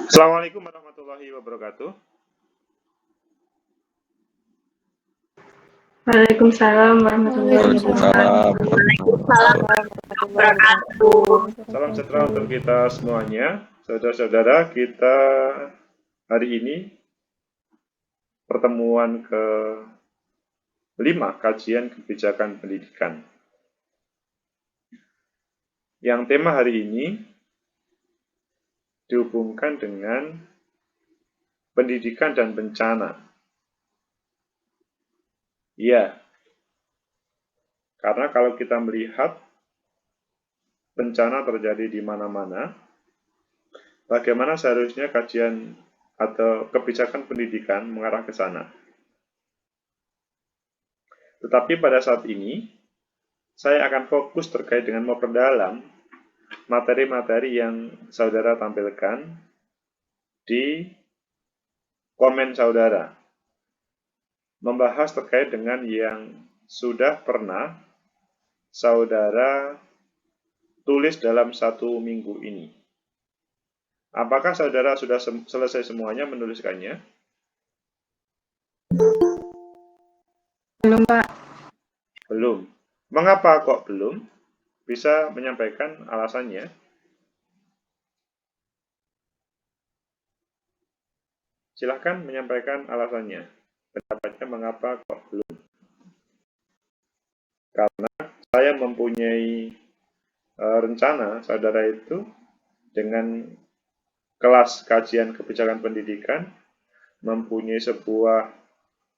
Assalamualaikum warahmatullahi wabarakatuh. Waalaikumsalam warahmatullahi Waalaikumsalam wabarakatuh. Salam sejahtera untuk kita semuanya. Saudara-saudara, kita hari ini pertemuan ke-5 kajian kebijakan pendidikan. Yang tema hari ini dihubungkan dengan pendidikan dan bencana. Ya, karena kalau kita melihat bencana terjadi di mana-mana, bagaimana seharusnya kajian atau kebijakan pendidikan mengarah ke sana. Tetapi pada saat ini, saya akan fokus terkait dengan memperdalam materi-materi yang saudara tampilkan di komen saudara. Membahas terkait dengan yang sudah pernah saudara tulis dalam 1 minggu ini. Apakah saudara sudah selesai semuanya menuliskannya? Belum, Pak. Belum. Mengapa kok belum? Bisa menyampaikan alasannya? Silahkan menyampaikan alasannya. Pendapatnya mengapa kok belum? Karena saya mempunyai rencana saudara itu dengan kelas kajian kebijakan pendidikan mempunyai sebuah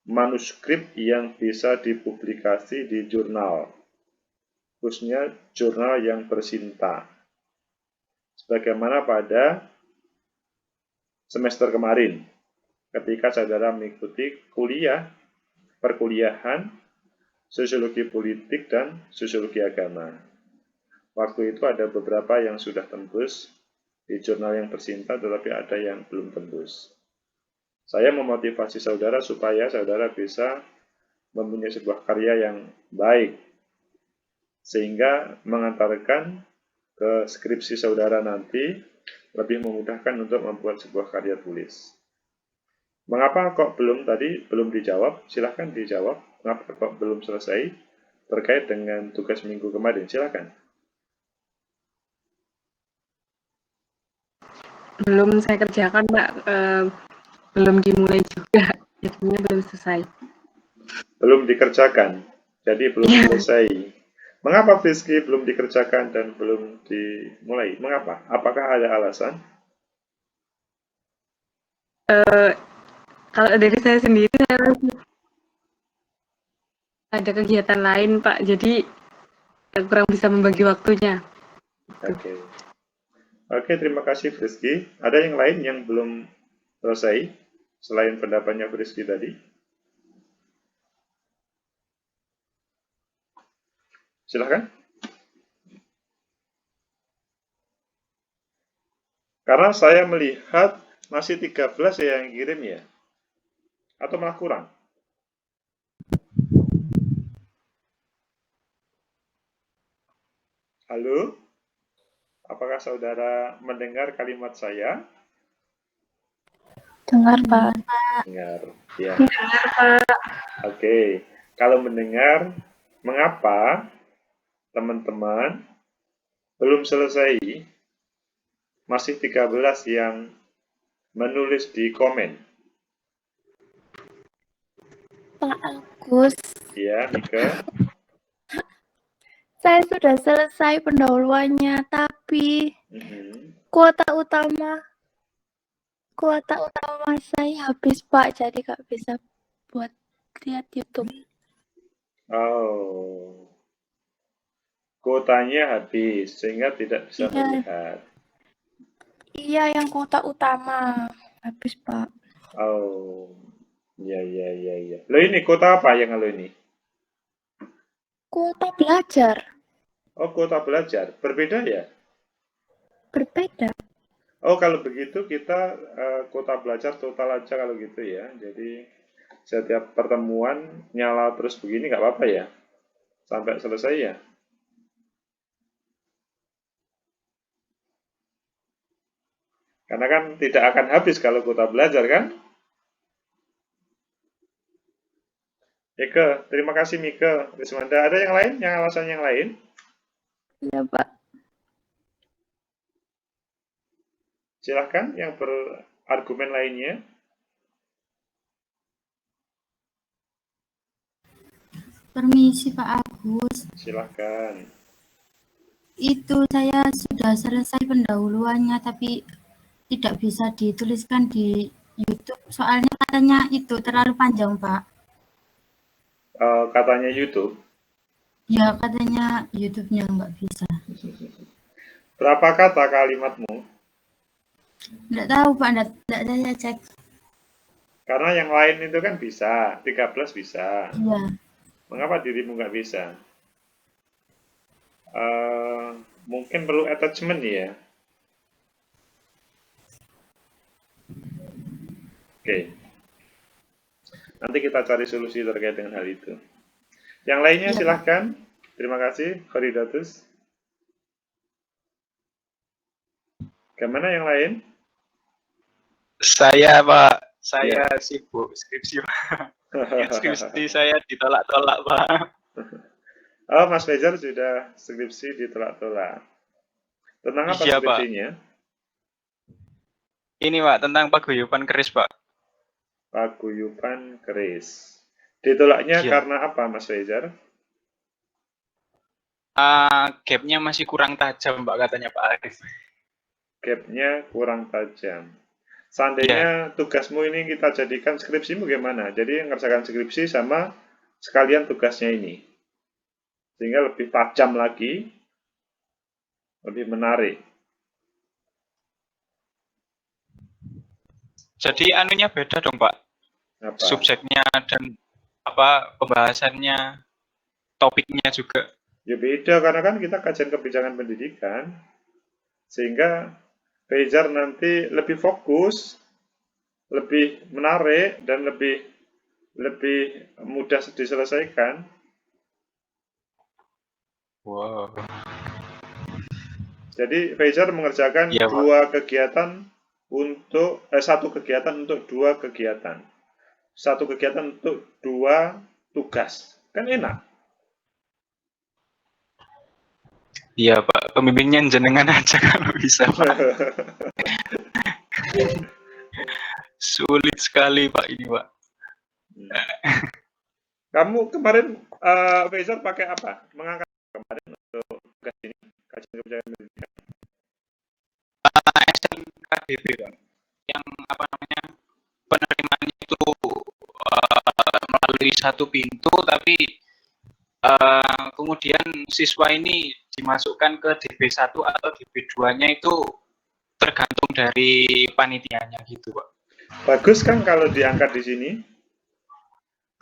manuskrip yang bisa dipublikasi di jurnal, khususnya jurnal yang bersinta. Sebagaimana pada semester kemarin, ketika saudara mengikuti perkuliahan sosiologi politik dan sosiologi agama. Waktu itu ada beberapa yang sudah tembus di jurnal yang bersinta, tetapi ada yang belum tembus. Saya memotivasi saudara supaya saudara bisa mempunyai sebuah karya yang baik, sehingga mengantarkan ke skripsi saudara nanti lebih memudahkan untuk membuat sebuah karya tulis. Mengapa kok belum tadi belum dijawab? Silahkan dijawab. Mengapa kok belum selesai terkait dengan tugas minggu kemarin? Silahkan. Belum saya kerjakan, Pak. Belum dimulai juga. Jadinya belum selesai. Belum dikerjakan, jadi belum selesai. Mengapa Frisky belum dikerjakan dan belum dimulai? Mengapa? Apakah ada alasan? Kalau dari saya sendiri, saya ada kegiatan lain, Pak. Jadi kurang bisa membagi waktunya. Oke, terima kasih Frisky. Ada yang lain yang belum selesai selain pendapatnya Frisky tadi? Silahkan. Karena saya melihat masih 13 ya yang kirim ya? Atau malah kurang? Halo? Apakah saudara mendengar kalimat saya? Dengar, Pak. Dengar, ya. Dengar, Pak. Oke, kalau mendengar, mengapa teman-teman belum selesai? Masih 13 yang menulis di komen. Pak Agus, Ya, Mika. saya sudah selesai pendahuluannya, tapi kuota utama saya habis, Pak. Jadi nggak bisa buat lihat YouTube. Oh, kuotanya habis sehingga tidak bisa melihat. Iya, yang kuota utama habis, Pak. Oh, ya. Lo ini kuota apa yang lo ini? Kuota belajar. Oh, kuota belajar. Berbeda ya? Berbeda. Oh, kalau begitu kita kuota belajar total aja kalau gitu ya. Jadi setiap pertemuan nyala terus begini nggak apa-apa ya? Sampai selesai ya? Karena Karena kan tidak akan habis kalau kuota belajar kan? Eke, terima kasih Mika. Rismanda, ada yang lain? Yang alasan yang lain? Iya, Pak. Silahkan yang berargumen lainnya. Permisi Pak Agus, Silahkan. itu saya sudah selesai pendahuluannya tapi tidak bisa dituliskan di YouTube. Soalnya katanya itu terlalu panjang Pak. Katanya YouTube. Ya katanya YouTube-nya nggak bisa. Berapa kata kalimatmu? Nggak tahu Pak, nggak saya cek. Karena yang lain itu kan bisa, 13 bisa. Iya. Mengapa dirimu nggak bisa? Mungkin perlu attachment ya. Oke. Nanti kita cari solusi terkait dengan hal itu. Yang lainnya Iya, Pak. silahkan. Terima kasih, Kharidatus. Gimana yang lain? Saya Pak, saya Ya. sibuk skripsi Pak. Skripsi saya ditolak-tolak Pak. Oh, Mas Fajar sudah skripsi ditolak-tolak. Tentang apa Iya, Pak. skripsinya? Ini Pak, tentang paguyuban keris Pak. Paguyuban keris. Ditolaknya Iya. karena apa, Mas Fajar? Gapnya masih kurang tajam Pak, katanya Pak Arif. Gapnya kurang tajam. Seandainya tugasmu ini kita jadikan skripsimu gimana? Jadi ngerjakan skripsi sama sekalian tugasnya ini. Sehingga lebih tajam lagi, lebih menarik. Jadi anunya beda dong Pak. Apa? Subjeknya dan pembahasannya, topiknya juga. Ya beda, karena kan kita kajian kebijakan pendidikan. Sehingga Fajar nanti lebih fokus, lebih menarik, dan lebih mudah diselesaikan. Wow. Jadi Fajar mengerjakan Iya, Pak. satu kegiatan untuk dua kegiatan. Satu kegiatan untuk dua tugas. Kan enak. Iya Pak, pembimbingnya jenengan aja kalau bisa Pak. Sulit sekali Pak ini Pak. Kamu kemarin Fajar pakai apa? Mengangkat kemarin untuk tugas ini, kajian kebijakan pendidikan. SMKDB Pak. Yang penerimaannya itu melalui satu pintu, tapi kemudian siswa ini dimasukkan ke DB1 atau DB2-nya itu tergantung dari panitianya gitu Pak. Bagus kan kalau diangkat di sini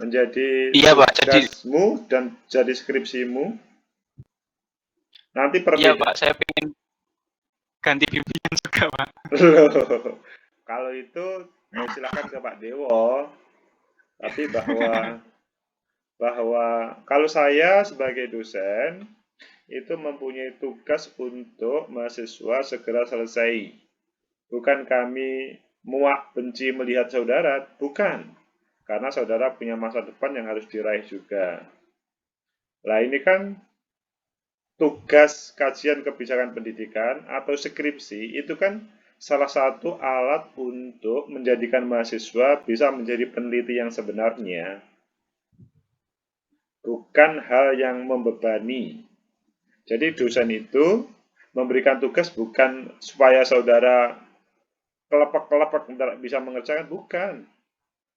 menjadi Iya Pak, tugasmu dan jadi skripsimu. Nanti iya Pak, saya pengen ganti bimbingan juga Pak. Kalau itu silakan ke Pak Dewo. Tapi bahwa kalau saya sebagai dosen itu mempunyai tugas untuk mahasiswa segera selesai. Bukan kami muak benci melihat saudara, bukan. Karena saudara punya masa depan yang harus diraih juga. Nah ini kan tugas kajian kebijakan pendidikan atau skripsi itu kan salah satu alat untuk menjadikan mahasiswa bisa menjadi peneliti yang sebenarnya. Bukan hal yang membebani. Jadi dosen itu memberikan tugas bukan supaya saudara kelepek-kelepek bisa mengerjakan, bukan.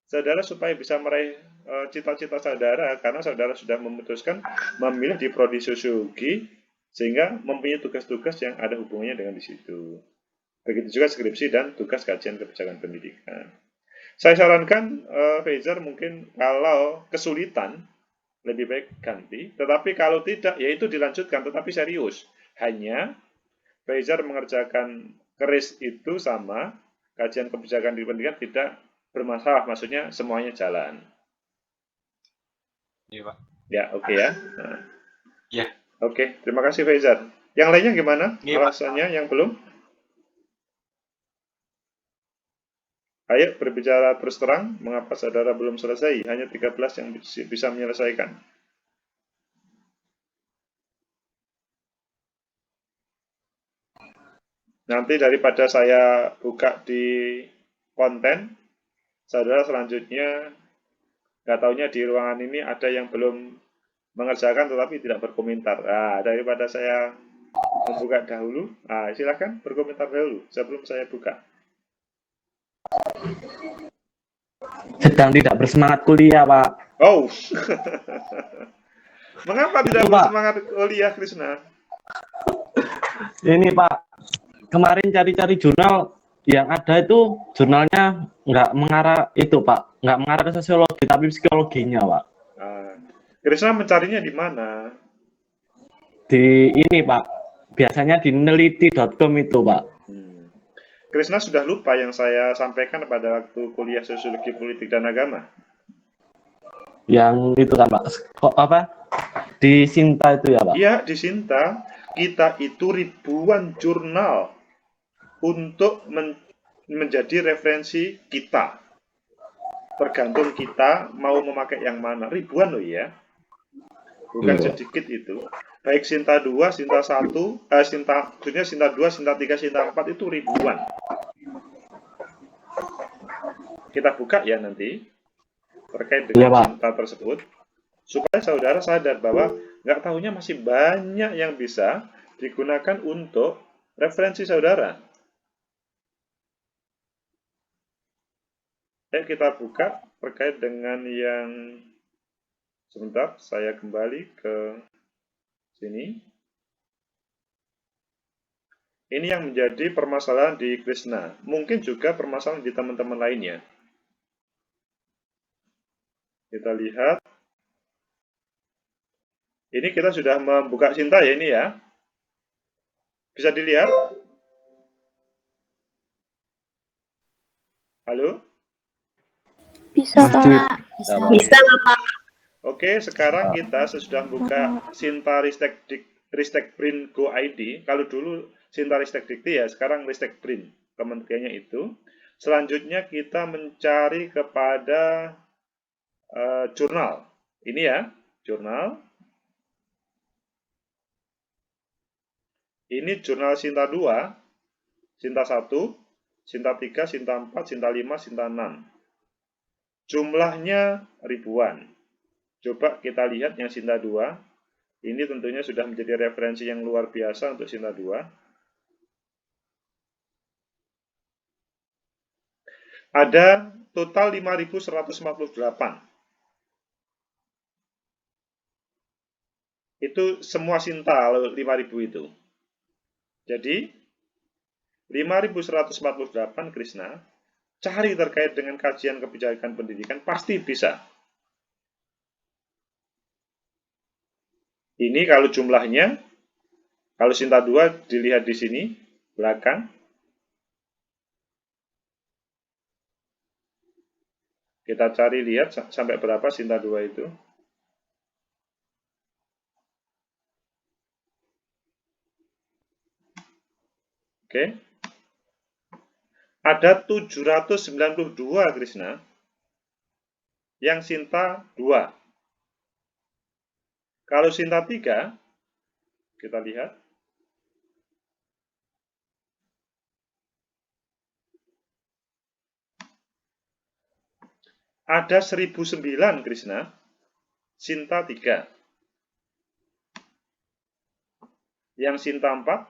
Saudara supaya bisa meraih cita-cita saudara, karena saudara sudah memutuskan memilih di prodi sosiologi, sehingga mempunyai tugas-tugas yang ada hubungannya dengan di situ. Begitu juga skripsi dan tugas kajian kebijakan pendidikan. Saya sarankan Fajar mungkin kalau kesulitan lebih baik ganti, tetapi kalau tidak ya itu dilanjutkan, tetapi serius. Hanya Fajar mengerjakan keris itu sama kajian kebijakan di pendidikan tidak bermasalah, maksudnya semuanya jalan. Iya Pak. Ya, oke ya. Nah. Ya. Oke, terima kasih Fajar. Yang lainnya gimana? Iya, Pak. Alasannya yang belum? Ayo berbicara terus terang, mengapa saudara belum selesai? Hanya 13 yang bisa menyelesaikan. Nanti daripada saya buka di konten, saudara selanjutnya nggak taunya di ruangan ini ada yang belum mengerjakan tetapi tidak berkomentar. Nah, daripada saya membuka dahulu, silakan berkomentar dahulu sebelum saya buka. Sedang tidak bersemangat kuliah, Pak. Oh, mengapa tidak Itu, Pak. bersemangat kuliah, Krishna? Ini, Pak, kemarin cari-cari jurnal yang ada itu jurnalnya nggak mengarah itu, Pak, nggak mengarah ke sosiologi tapi psikologinya, Pak. Krishna mencarinya di mana? Di ini, Pak, biasanya di neliti.com itu, Pak. Krishna sudah lupa yang saya sampaikan pada waktu kuliah sosiologi politik dan agama. Yang itu kan, Pak, apa di Sinta itu ya, Pak? Iya, di Sinta kita itu ribuan jurnal untuk menjadi referensi kita. Tergantung kita mau memakai yang mana. Ribuan loh ya. Bukan sedikit itu. Baik Sinta 2, Sinta 1, maksudnya Sinta 2, Sinta 3, Sinta 4 itu ribuan. Kita buka ya nanti terkait dengan Sinta tersebut. Supaya saudara sadar bahwa nggak tahunya masih banyak yang bisa digunakan untuk referensi saudara. Ayo kita buka terkait dengan yang sebentar, saya kembali ke sini. Ini yang menjadi permasalahan di Krishna. Mungkin juga permasalahan di teman-teman lainnya. Kita lihat. Ini kita sudah membuka Sinta ya ini ya. Bisa dilihat? Halo? Bisa, Pak. Bisa, Pak. Oke, sekarang kita sudah buka Sinta Ristek Print Go ID. Kalau dulu Sinta Ristek Dikti ya, sekarang Ristek Print kementeriannya itu. Selanjutnya kita mencari kepada jurnal. Ini ya, jurnal. Ini jurnal Sinta 2, Sinta 1, Sinta 3, Sinta 4, Sinta 5, Sinta 6. Jumlahnya ribuan. Coba kita lihat yang Sinta 2. Ini tentunya sudah menjadi referensi yang luar biasa untuk Sinta 2. Ada total 5.158. Itu semua Sinta 5.000 itu. Jadi 5.148 Krishna, cari terkait dengan kajian kebijakan pendidikan pasti bisa. Ini kalau jumlahnya, kalau Sinta 2 dilihat di sini, belakang. Kita cari lihat sampai berapa Sinta 2 itu. Oke. Ada 792 Krishna yang Sinta 2. Kalau Sinta 3, kita lihat. Ada 1009 Krishna, Sinta 3. Yang Sinta 4,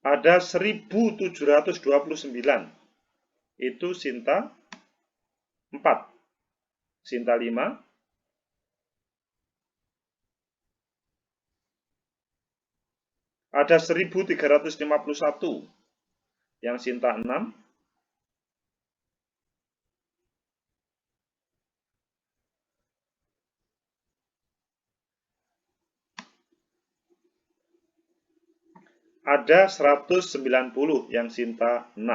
ada 1729. Itu Sinta 4. Sinta 5. Ada 1351. Yang Sinta 6. Ada 190 yang Sinta 6.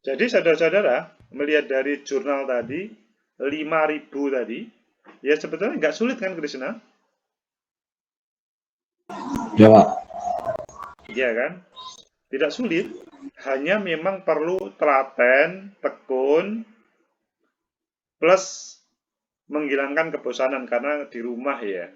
Jadi saudara-saudara, melihat dari jurnal tadi, 5.000 tadi, ya sebetulnya nggak sulit kan, Krishna? Ya, Pak. Iya kan? Tidak sulit, hanya memang perlu telaten, tekun, plus menghilangkan kebosanan karena di rumah ya.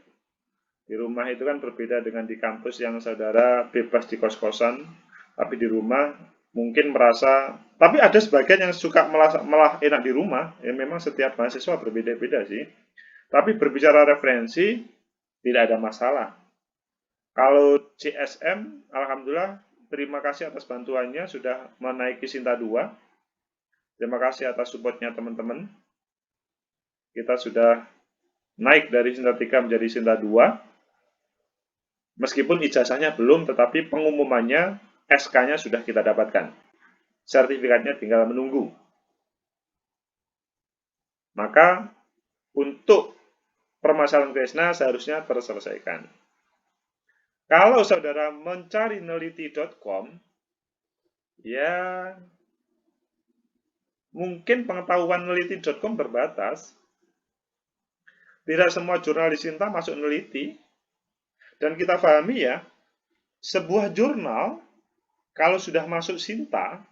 Di rumah itu kan berbeda dengan di kampus yang saudara bebas di kos-kosan, tapi di rumah mungkin merasa, tapi ada sebagian yang suka malah enak di rumah, ya memang setiap mahasiswa berbeda-beda sih. Tapi berbicara referensi, tidak ada masalah. Kalau CSM, Alhamdulillah, terima kasih atas bantuannya, sudah menaiki Sinta 2. Terima kasih atas supportnya teman-teman. Kita sudah naik dari Sinta 3 menjadi Sinta 2. Meskipun ijazahnya belum, tetapi pengumumannya, SK-nya sudah kita dapatkan. Sertifikatnya tinggal menunggu. Maka, untuk permasalahan Krishna seharusnya terselesaikan. Kalau saudara mencari neliti.com, ya mungkin pengetahuan neliti.com terbatas. Tidak semua jurnal di Sinta masuk neliti. Dan kita pahami ya, sebuah jurnal kalau sudah masuk Sinta,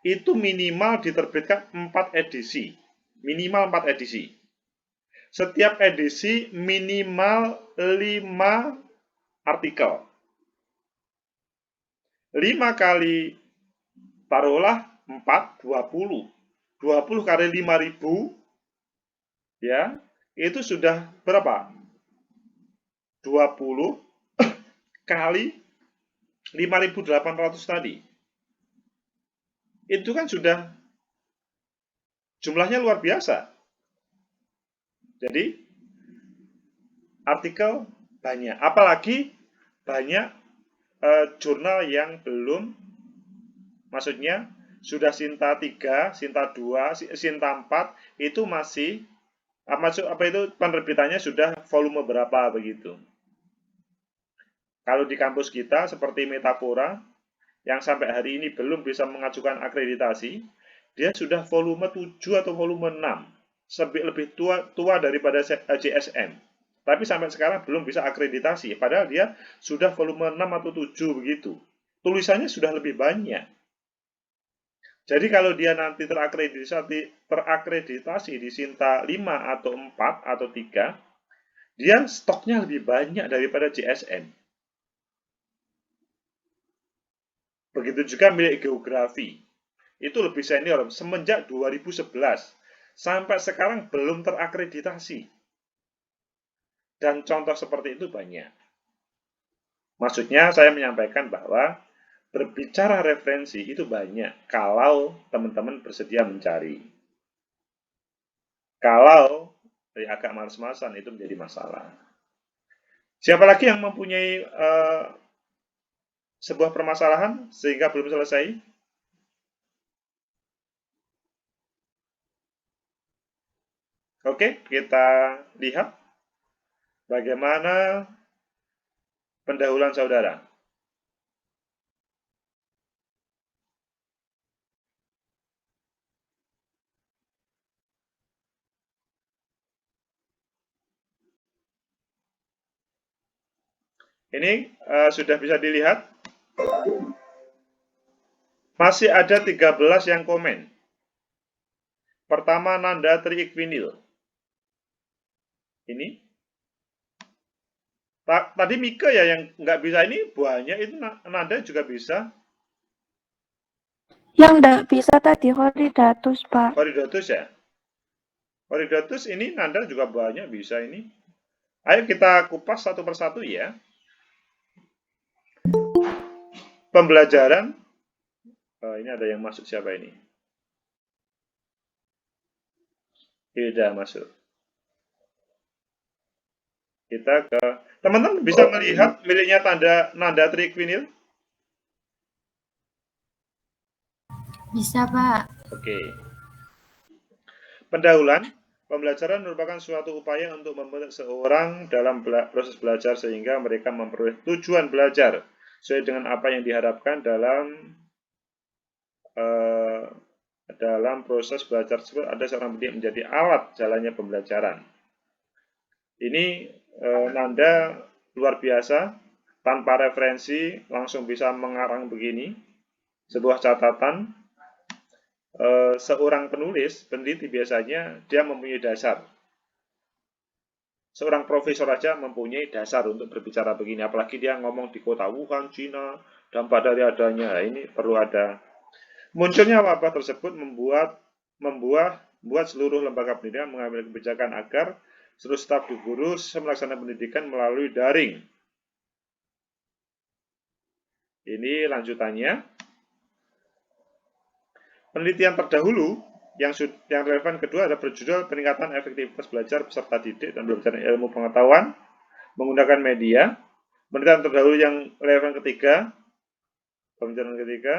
itu minimal diterbitkan 4 edisi. Minimal 4 edisi. Setiap edisi minimal 5 artikel. 5 kali, taruhlah 4, 20. 20 kali 5.000, ya, itu sudah berapa? 20 kali 5.800 tadi. Itu kan sudah jumlahnya luar biasa. Jadi, artikel banyak. Apalagi banyak jurnal yang belum, maksudnya sudah Sinta 3, Sinta 2, Sinta 4, itu masih, penerbitannya sudah volume berapa begitu. Kalau di kampus kita seperti Metafora yang sampai hari ini belum bisa mengajukan akreditasi, dia sudah volume 7 atau volume 6, lebih tua daripada JSM. Tapi sampai sekarang belum bisa akreditasi, padahal dia sudah volume 6 atau 7 begitu. Tulisannya sudah lebih banyak. Jadi kalau dia nanti terakreditasi di Sinta 5 atau 4 atau 3, dia stoknya lebih banyak daripada JSM. Begitu juga milik geografi. Itu lebih senior, semenjak 2011. Sampai sekarang belum terakreditasi. Dan contoh seperti itu banyak. Maksudnya saya menyampaikan bahwa berbicara referensi itu banyak kalau teman-teman bersedia mencari. Kalau agak malas-malasan itu menjadi masalah. Siapa lagi yang mempunyai sebuah permasalahan sehingga belum selesai? Oke, kita lihat bagaimana pendahuluan saudara. Ini sudah bisa dilihat. Masih ada 13 yang komen. Pertama, Nanda Triikwinil. Ini. Tadi Mika ya yang nggak bisa, ini banyak, itu Nanda juga bisa. Yang nggak bisa tadi Horidatus, Pak. Horidatus ya? Horidatus ini Nanda juga banyak bisa ini. Ayo kita kupas satu persatu ya. Pembelajaran. Ini ada yang masuk, siapa ini? Tidak masuk. Kita ke teman-teman bisa melihat miliknya Nanda Triikwinil? Bisa, Pak. Oke. Pendahuluan, pembelajaran merupakan suatu upaya untuk membentuk seorang dalam proses belajar sehingga mereka memperoleh tujuan belajar sesuai dengan apa yang diharapkan dalam dalam proses belajar tersebut ada seorang pendidik menjadi alat jalannya pembelajaran. Ini Nanda luar biasa, tanpa referensi langsung bisa mengarang begini, sebuah catatan. Seorang penulis, peneliti biasanya dia mempunyai dasar. Seorang profesor aja mempunyai dasar untuk berbicara begini, apalagi dia ngomong di kota Wuhan, Cina, dampak dari adanya. Ini perlu ada. Munculnya wabah tersebut membuat seluruh lembaga pendidikan mengambil kebijakan agar seluruh staf guru melaksanakan pendidikan melalui daring. Ini lanjutannya. Penelitian terdahulu yang relevan kedua ada berjudul peningkatan efektivitas belajar peserta didik dan belajar ilmu pengetahuan menggunakan media. Penelitian terdahulu yang relevan ketiga, pembicaraan ketiga.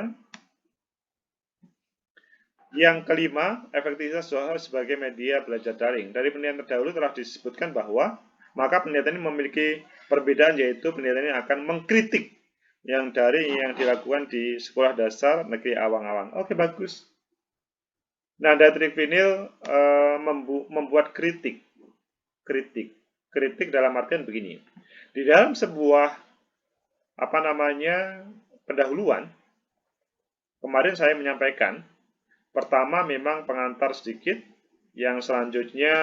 Yang kelima, efektivitas soal sebagai media belajar daring. Dari penelitian terdahulu telah disebutkan bahwa maka penelitian ini memiliki perbedaan, yaitu penelitian ini akan mengkritik yang dilakukan di sekolah dasar negeri awang-awang. Oke, bagus. Nanda Trivinil membuat kritik dalam artian begini. Di dalam sebuah pendahuluan, kemarin saya menyampaikan, pertama memang pengantar sedikit, yang selanjutnya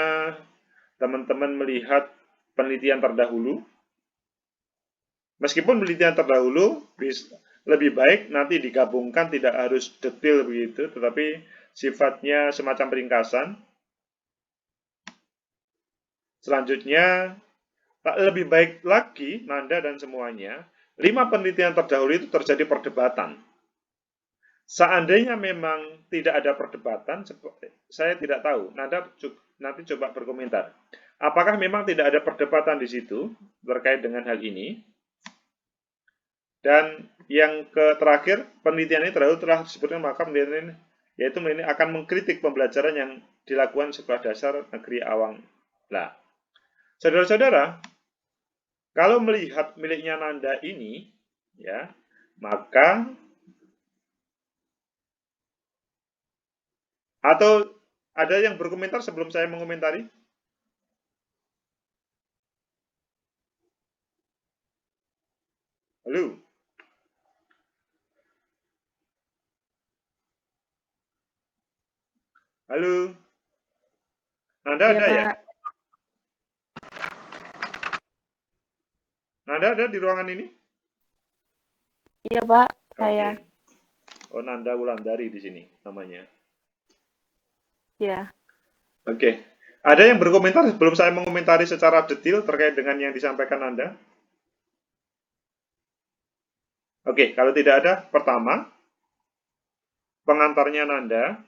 teman-teman melihat penelitian terdahulu. Meskipun penelitian terdahulu lebih baik nanti digabungkan, tidak harus detail begitu, tetapi sifatnya semacam ringkasan. Selanjutnya, lebih baik lagi, Nanda dan semuanya, 5 penelitian terdahulu itu terjadi perdebatan. Seandainya memang tidak ada perdebatan, saya tidak tahu, Nanda nanti coba berkomentar. Apakah memang tidak ada perdebatan di situ terkait dengan hal ini? Dan yang terakhir, penelitian ini terdahulu telah disebutkan, maka penelitian ini yaitu ini akan mengkritik pembelajaran yang dilakukan sekolah dasar negeri awang. Nah, saudara-saudara, kalau melihat miliknya Nanda ini, ya, maka atau ada yang berkomentar sebelum saya mengomentari? Halo? Halo? Nanda ada ya? Nanda ada di ruangan ini? Iya, Pak, saya. Oh, Nanda Wulandari di sini namanya. Ya. Oke. Ada yang berkomentar sebelum saya mengomentari secara detail terkait dengan yang disampaikan Nanda? Oke, kalau tidak ada, pertama, pengantarnya Nanda,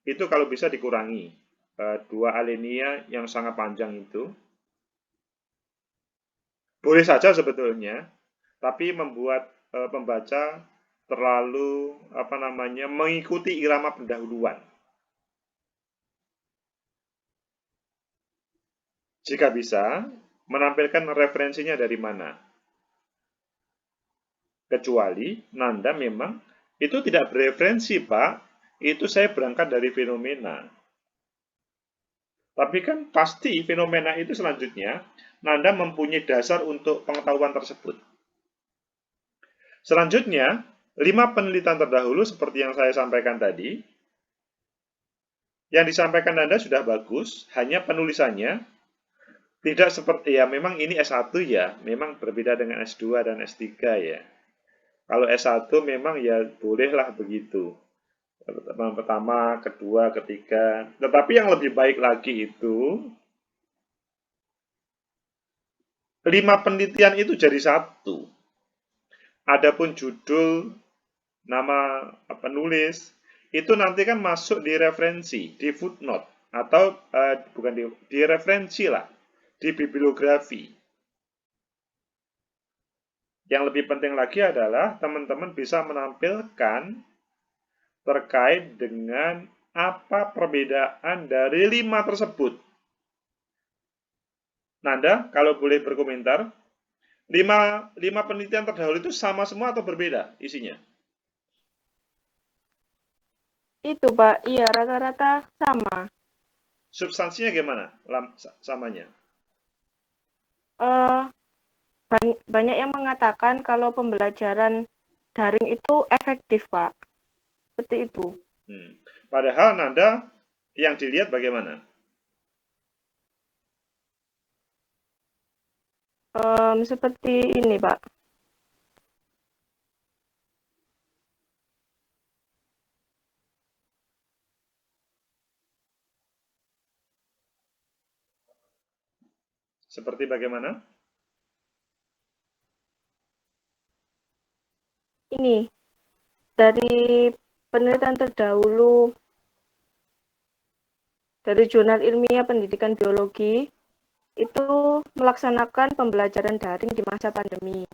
itu kalau bisa dikurangi. 2 alinea yang sangat panjang itu. Boleh saja sebetulnya, tapi membuat pembaca terlalu mengikuti irama pendahuluan. Jika bisa, menampilkan referensinya dari mana. Kecuali Nanda memang itu tidak bereferensi, Pak. Itu saya berangkat dari fenomena. Tapi kan pasti fenomena itu selanjutnya Nanda mempunyai dasar untuk pengetahuan tersebut. Selanjutnya, 5 penelitian terdahulu seperti yang saya sampaikan tadi. Yang disampaikan Nanda sudah bagus, hanya penulisannya tidak seperti, ya memang ini S1 ya, memang berbeda dengan S2 dan S3 ya. Kalau S1 memang ya bolehlah begitu. Pertama, kedua, ketiga. Tetapi yang lebih baik lagi itu 5 penelitian itu jadi 1. Adapun judul, nama penulis, itu nanti kan masuk di referensi, di footnote, atau bukan di referensi lah, di bibliografi. Yang lebih penting lagi adalah teman-teman bisa menampilkan terkait dengan apa perbedaan dari 5 tersebut. Nanda, kalau boleh berkomentar, 5 penelitian terdahulu itu sama semua atau berbeda isinya? Itu, Pak. Iya, rata-rata sama. Substansinya gimana? Samanya? Eh, banyak yang mengatakan kalau pembelajaran daring itu efektif, Pak. Seperti itu. Padahal Nanda yang dilihat bagaimana? Seperti ini, Pak. Seperti bagaimana? Ini dari penelitian terdahulu dari Jurnal Ilmiah Pendidikan Biologi itu melaksanakan pembelajaran daring di masa pandemi.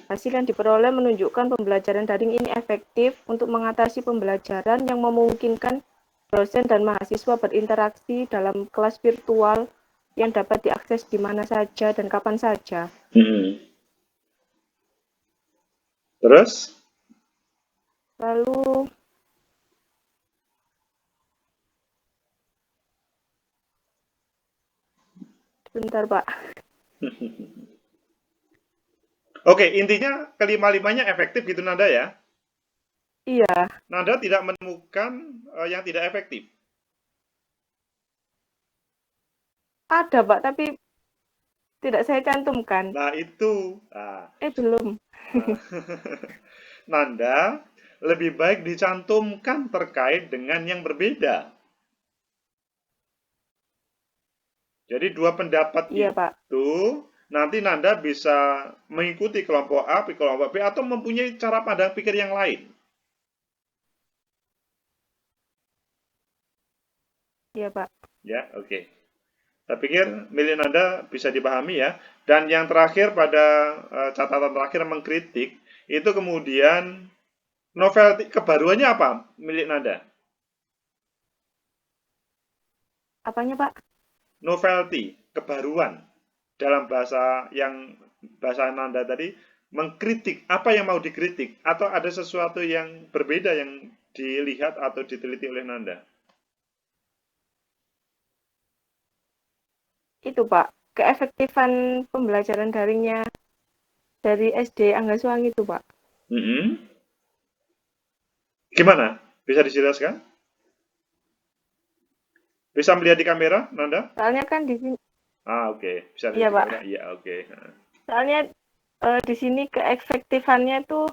Hasil yang diperoleh menunjukkan pembelajaran daring ini efektif untuk mengatasi pembelajaran yang memungkinkan dosen dan mahasiswa berinteraksi dalam kelas virtual yang dapat diakses di mana saja dan kapan saja. Terus? Lalu sebentar, Pak. Oke, intinya kelima-limanya efektif gitu Nanda ya? Iya. Nanda tidak menemukan yang tidak efektif? Ada, Pak, tapi tidak saya cantumkan. Nah, itu. Belum. Nanda lebih baik dicantumkan terkait dengan yang berbeda. Jadi dua pendapat Iya, Pak. itu nanti Nanda bisa mengikuti kelompok A, kelompok B, atau mempunyai cara pandang pikir yang lain. Iya, Pak. Ya, oke. Saya pikir milik Nanda bisa dipahami ya. Dan yang terakhir pada catatan terakhir mengkritik, itu kemudian novelty, kebaruannya apa milik Nanda? Apanya, Pak? Novelty, kebaruan. Dalam bahasa Nanda tadi, mengkritik, apa yang mau dikritik, atau ada sesuatu yang berbeda yang dilihat atau diteliti oleh Nanda? Itu, Pak, keefektifan pembelajaran daringnya dari SD Anggaswangi itu, Pak. Gimana? Bisa dijelaskan? Bisa melihat di kamera, Nanda? Soalnya kan di sini. Oke. Bisa Iya, lihat di Pak. kamera? Iya, oke. Soalnya di sini keefektifannya itu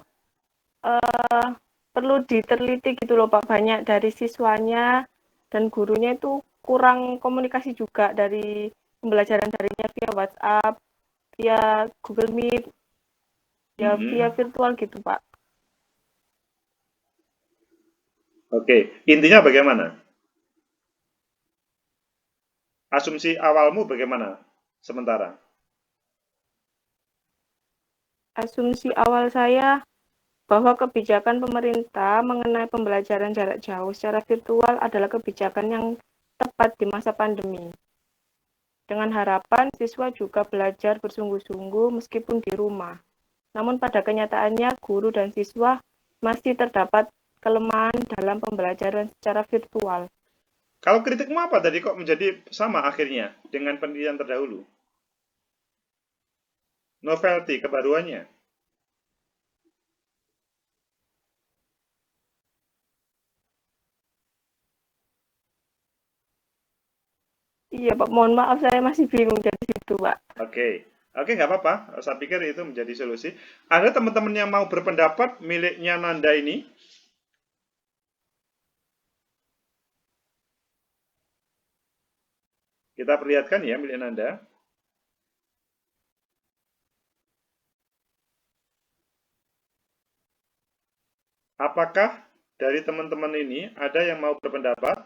perlu diteliti gitu loh, Pak. Banyak dari siswanya dan gurunya itu kurang komunikasi juga dari pembelajaran daringnya via WhatsApp, via Google Meet, ya via virtual gitu, Pak. Oke, intinya bagaimana? Asumsi awalmu bagaimana sementara? Asumsi awal saya bahwa kebijakan pemerintah mengenai pembelajaran jarak jauh secara virtual adalah kebijakan yang tepat di masa pandemi. Dengan harapan siswa juga belajar bersungguh-sungguh meskipun di rumah. Namun pada kenyataannya guru dan siswa masih terdapat kelemahan dalam pembelajaran secara virtual. Kalau kritikmu apa tadi kok menjadi sama akhirnya dengan penelitian terdahulu? Novelty, kebaruannya. Iya, Pak. Mohon maaf, saya masih bingung dari situ, Pak. Oke, nggak apa-apa. Saya pikir itu menjadi solusi. Ada teman-teman yang mau berpendapat miliknya Nanda ini? Kita perlihatkan ya milik Nanda. Apakah dari teman-teman ini ada yang mau berpendapat?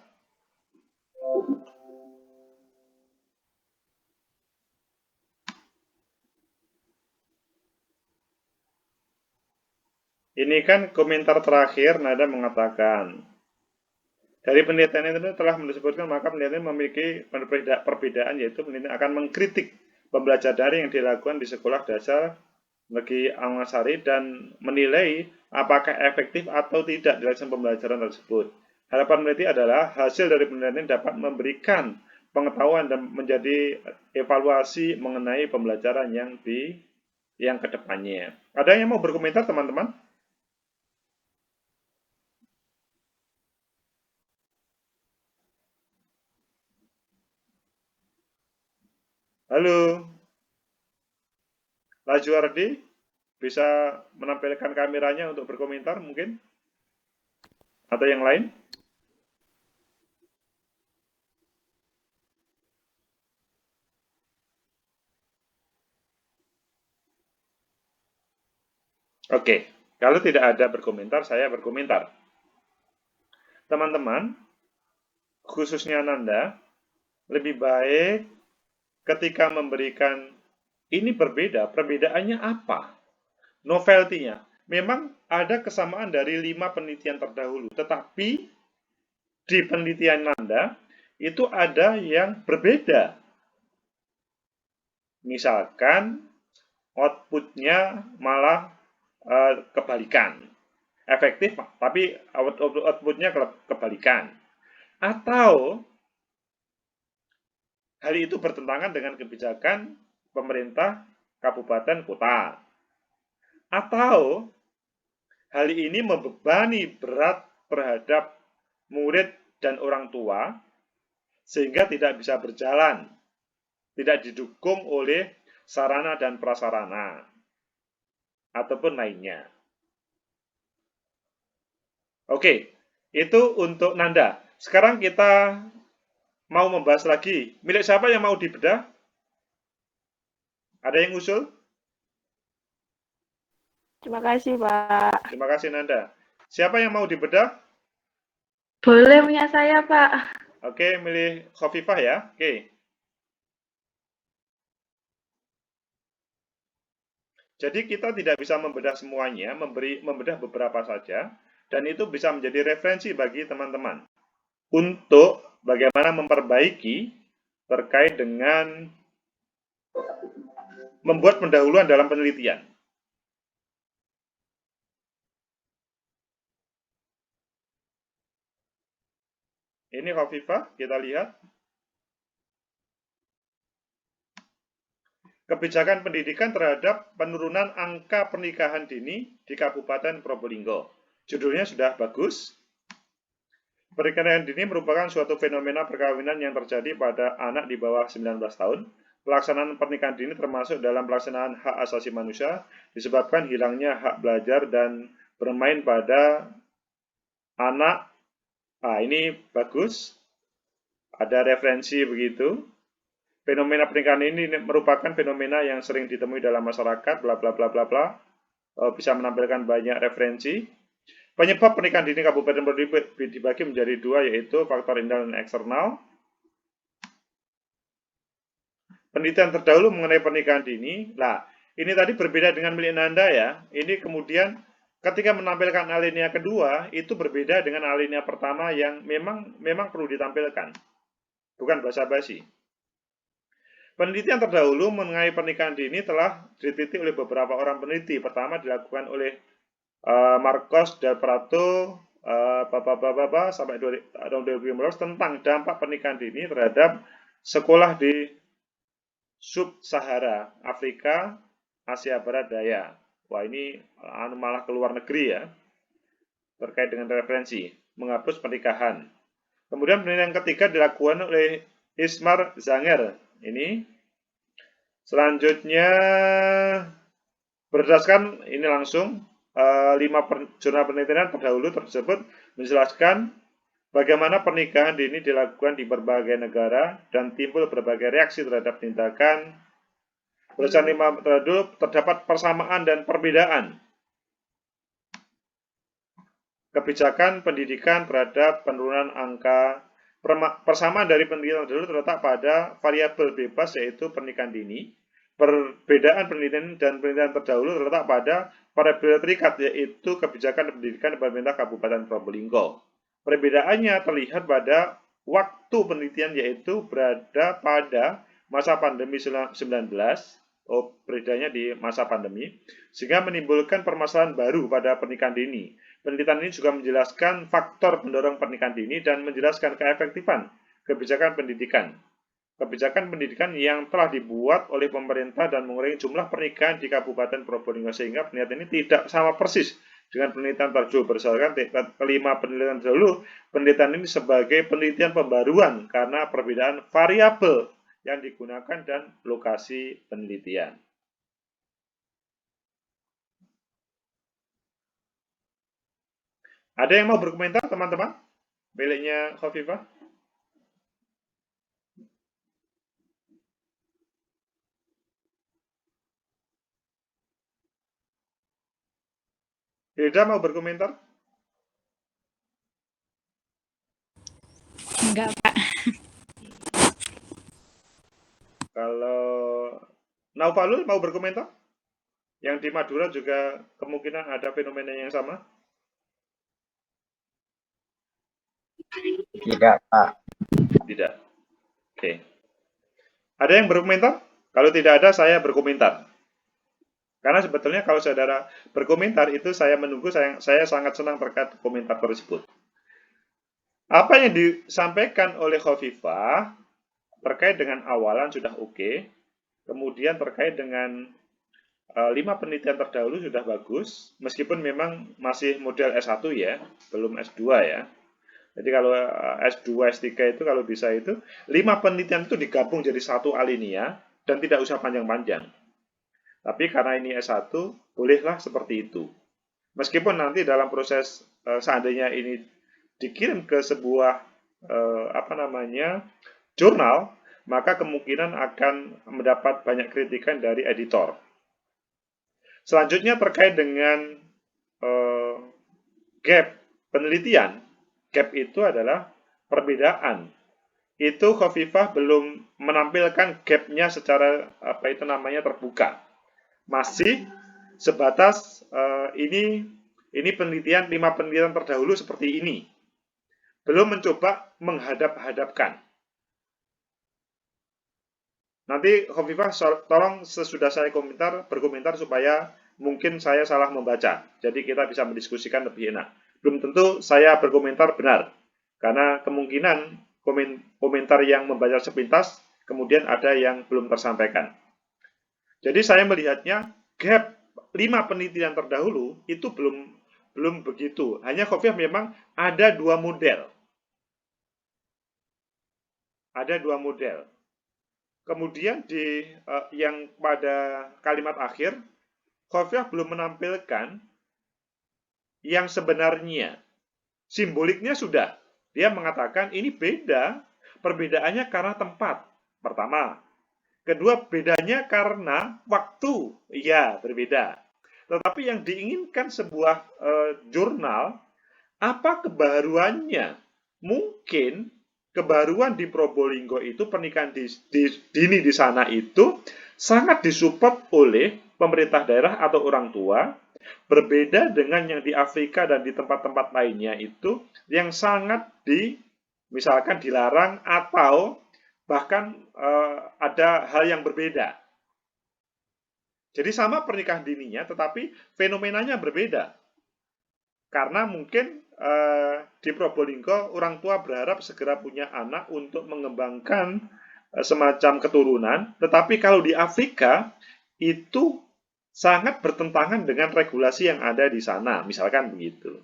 Ini kan komentar terakhir Nanda mengatakan, dari penelitian itu telah disebutkan maka penelitian memiliki perbedaan, yaitu penelitian akan mengkritik pembelajaran daring yang dilakukan di sekolah dasar Negeri Angasari dan menilai apakah efektif atau tidak dilaksanakan pembelajaran tersebut. Harapan peneliti adalah hasil dari penelitian dapat memberikan pengetahuan dan menjadi evaluasi mengenai pembelajaran yang kedepannya. Ada yang mau berkomentar, teman-teman? Halo, Laju Ardi, bisa menampilkan kameranya untuk berkomentar mungkin? Atau yang lain? Oke, kalau tidak ada berkomentar, saya berkomentar. Teman-teman, khususnya Nanda, lebih baik ketika memberikan ini berbeda, perbedaannya apa? Novelty-nya. Memang ada kesamaan dari 5 penelitian terdahulu, tetapi di penelitian Nanda itu ada yang berbeda. Misalkan output-nya malah kebalikan. Efektif, tapi output-nya kebalikan. Atau hal itu bertentangan dengan kebijakan pemerintah kabupaten kota. Atau hal ini membebani berat terhadap murid dan orang tua sehingga tidak bisa berjalan, tidak didukung oleh sarana dan prasarana ataupun lainnya. Oke, itu untuk Nanda. Sekarang kita mau membahas lagi. Milik siapa yang mau dibedah? Ada yang usul? Terima kasih, Pak. Terima kasih, Nanda. Siapa yang mau dibedah? Boleh punya saya, Pak. Oke, milih Khofifah ya. Oke. Jadi kita tidak bisa membedah semuanya, membedah beberapa saja, dan itu bisa menjadi referensi bagi teman-teman untuk bagaimana memperbaiki terkait dengan membuat pendahuluan dalam penelitian. Ini Khofifah, kita lihat. Kebijakan pendidikan terhadap penurunan angka pernikahan dini di Kabupaten Probolinggo. Judulnya sudah bagus. Pernikahan dini merupakan suatu fenomena perkawinan yang terjadi pada anak di bawah 19 tahun. Pelaksanaan pernikahan dini termasuk dalam pelaksanaan hak asasi manusia disebabkan hilangnya hak belajar dan bermain pada anak. Ini bagus. Ada referensi begitu. Fenomena pernikahan ini merupakan fenomena yang sering ditemui dalam masyarakat, bla bla bla bla bla. Bisa menampilkan banyak referensi. Penyebab pernikahan dini Kabupaten Probolinggo dibagi menjadi dua, yaitu faktor internal dan eksternal. Penelitian terdahulu mengenai pernikahan dini. Nah, ini tadi berbeda dengan milik Nanda ya. Ini kemudian ketika menampilkan alinea kedua, itu berbeda dengan alinea pertama yang memang perlu ditampilkan. Bukan basa-basi. Penelitian terdahulu mengenai pernikahan dini telah diteliti oleh beberapa orang peneliti. Pertama dilakukan oleh Marcos Del Prato sampai tahun 2015 tentang dampak pernikahan dini terhadap sekolah di Sub-Sahara, Afrika, Asia Barat Daya. Wah, ini malah ke luar negeri ya, terkait dengan referensi menghapus pernikahan. Kemudian penelitian ketiga dilakukan oleh Ismar Zanger. Ini selanjutnya berdasarkan ini langsung 5 jurnal penelitian terdahulu tersebut menjelaskan bagaimana pernikahan dini dilakukan di berbagai negara dan timbul berbagai reaksi terhadap tindakan. Berdasarkan 5 terdahulu terdapat persamaan dan perbedaan kebijakan pendidikan terhadap penurunan angka. Persamaan dari penelitian terdahulu terletak pada variabel bebas, yaitu pernikahan dini. Perbedaan penelitian dan penelitian terdahulu terletak pada variabel terikat, yaitu kebijakan pendidikan pemerintah Kabupaten Probolinggo. Perbedaannya terlihat pada waktu penelitian, yaitu berada pada masa pandemi 19, bedanya di masa pandemi, sehingga menimbulkan permasalahan baru pada pernikahan dini. Penelitian ini juga menjelaskan faktor pendorong pernikahan dini dan menjelaskan keefektifan kebijakan pendidikan. Kebijakan pendidikan yang telah dibuat oleh pemerintah dan mengurangi jumlah pernikahan di Kabupaten Probolinggo, sehingga penelitian ini tidak sama persis dengan penelitian terdahulu. Berdasarkan kelima penelitian terdahulu, penelitian ini sebagai penelitian pembaruan karena perbedaan variabel yang digunakan dan lokasi penelitian. Ada yang mau berkomentar, teman-teman? Miliknya Khofifah? Hilda mau berkomentar? Enggak, Pak. Kalau Naufalul mau berkomentar? Yang di Madura juga kemungkinan ada fenomena yang sama? Tidak, Pak. Tidak. Oke. Ada yang berkomentar? Kalau tidak ada, saya berkomentar. Karena sebetulnya kalau saudara berkomentar itu saya menunggu, saya sangat senang terkait komentar tersebut. Apa yang disampaikan oleh Khofifah terkait dengan awalan sudah oke. Kemudian terkait dengan 5 penelitian terdahulu sudah bagus, meskipun memang masih model S1 ya, belum S2 ya. Jadi kalau S2, S3 itu kalau bisa itu 5 penelitian itu digabung jadi satu alinea dan tidak usah panjang-panjang. Tapi karena ini S1, bolehlah seperti itu. Meskipun nanti dalam proses seandainya ini dikirim ke sebuah jurnal, maka kemungkinan akan mendapat banyak kritikan dari editor. Selanjutnya terkait dengan gap penelitian. Gap itu adalah perbedaan. Itu Khofifah belum menampilkan gapnya secara terbuka. Masih sebatas ini penelitian 5 penelitian terdahulu seperti ini. Belum mencoba menghadap-hadapkan. Nanti Khofifah tolong sesudah saya berkomentar supaya mungkin saya salah membaca. Jadi kita bisa mendiskusikan lebih enak. Belum tentu saya berkomentar benar. Karena kemungkinan komentar yang membaca sepintas kemudian ada yang belum tersampaikan. Jadi saya melihatnya gap 5 penelitian terdahulu itu belum begitu. Hanya Khofifah memang ada 2 model. Ada 2 model. Kemudian yang pada kalimat akhir, Khofifah belum menampilkan yang sebenarnya. Simboliknya sudah. Dia mengatakan ini beda, perbedaannya karena tempat. Pertama. Kedua, bedanya karena waktu. Ya, berbeda. Tetapi yang diinginkan sebuah jurnal, apa kebaruannya? Mungkin kebaruan di Probolinggo itu, pernikahan dini di sana itu sangat disupport oleh pemerintah daerah atau orang tua, berbeda dengan yang di Afrika dan di tempat-tempat lainnya itu yang sangat misalkan dilarang atau bahkan ada hal yang berbeda. Jadi sama pernikahan dininya, tetapi fenomenanya berbeda. Karena mungkin di Probolinggo orang tua berharap segera punya anak untuk mengembangkan semacam keturunan, tetapi kalau di Afrika itu sangat bertentangan dengan regulasi yang ada di sana, misalkan begitu.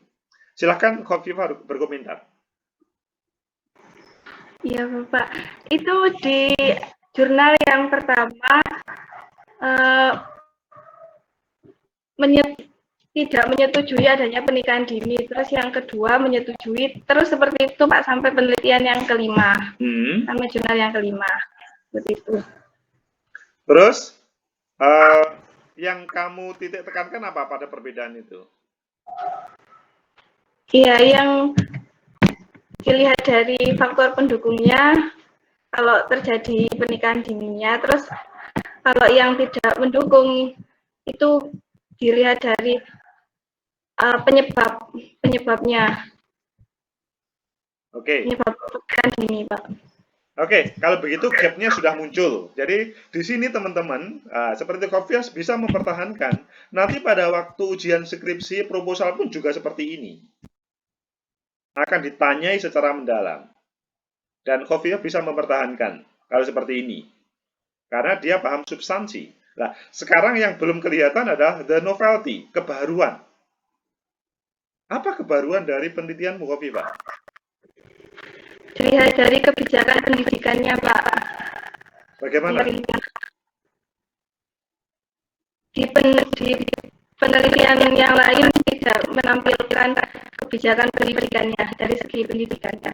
Silahkan Khofifah berkomentar. Iya Bapak, itu di jurnal yang pertama tidak menyetujui adanya pernikahan dini, terus yang kedua menyetujui, terus seperti itu Pak sampai penelitian yang kelima, sampai jurnal yang kelima, seperti itu. Terus yang kamu titik tekankan apa pada perbedaan itu? Iya, yang dilihat dari faktor pendukungnya, kalau terjadi pernikahan dininya, terus kalau yang tidak mendukung itu dilihat dari penyebabnya. Oke. Penyebab pernikahan dini, Pak. Oke, kalau begitu gap-nya sudah muncul. Jadi di sini teman-teman, seperti Kofias bisa mempertahankan. Nanti pada waktu ujian skripsi, proposal pun juga seperti ini. Akan ditanyai secara mendalam. Dan Kofias bisa mempertahankan kalau seperti ini. Karena dia paham substansi. Nah, sekarang yang belum kelihatan adalah the novelty, kebaruan. Apa kebaruan dari penelitianmu, Kofifa? Dilihat dari kebijakan pendidikannya, Pak. Bagaimana? Pemerintah. Di penelitian yang lain tidak menampilkan kebijakan pendidikannya dari segi pendidikannya.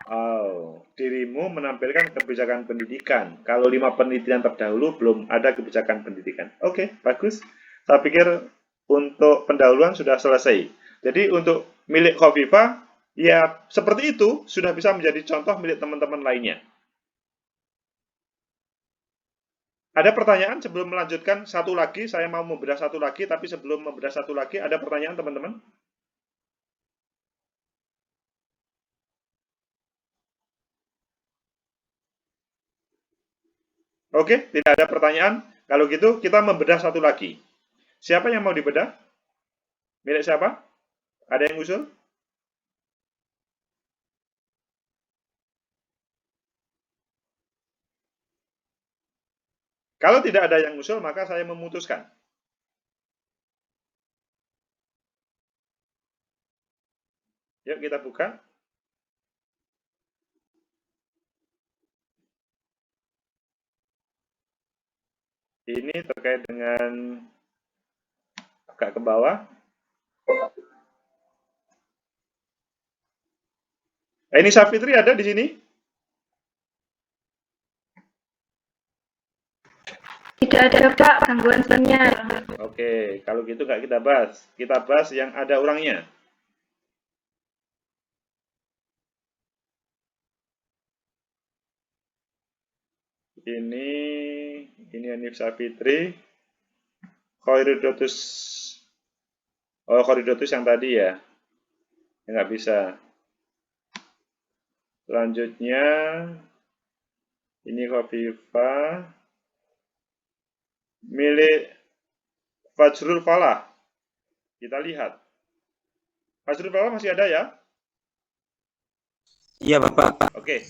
Oh, dirimu menampilkan kebijakan pendidikan. Kalau 5 penelitian terdahulu belum ada kebijakan pendidikan. Oke, bagus. Saya pikir untuk pendahuluan sudah selesai. Jadi untuk milik Kofifa, ya seperti itu sudah bisa menjadi contoh milik teman-teman lainnya. Ada pertanyaan sebelum melanjutkan satu lagi? Saya mau membedah satu lagi, tapi sebelum membedah satu lagi, ada pertanyaan teman-teman? Oke, tidak ada pertanyaan. Kalau gitu, kita membedah satu lagi. Siapa yang mau dibedah? Milik siapa? Ada yang usul? Kalau tidak ada yang usul, maka saya memutuskan. Yuk kita buka. Ini terkait dengan agak ke bawah. Ini Safitri ada di sini? Tidak ada, Pak, gangguan sinyal. Oke, kalau gitu nggak kita bahas. Kita bahas yang ada orangnya. Ini Hanif Safitri. Khairudotus. Oh, Khairudotus yang tadi ya. Nggak bisa. Selanjutnya, ini Kofifa. Milik Fajrul Falah. Kita lihat. Fajrul Falah masih ada ya? Iya, Bapak. Oke.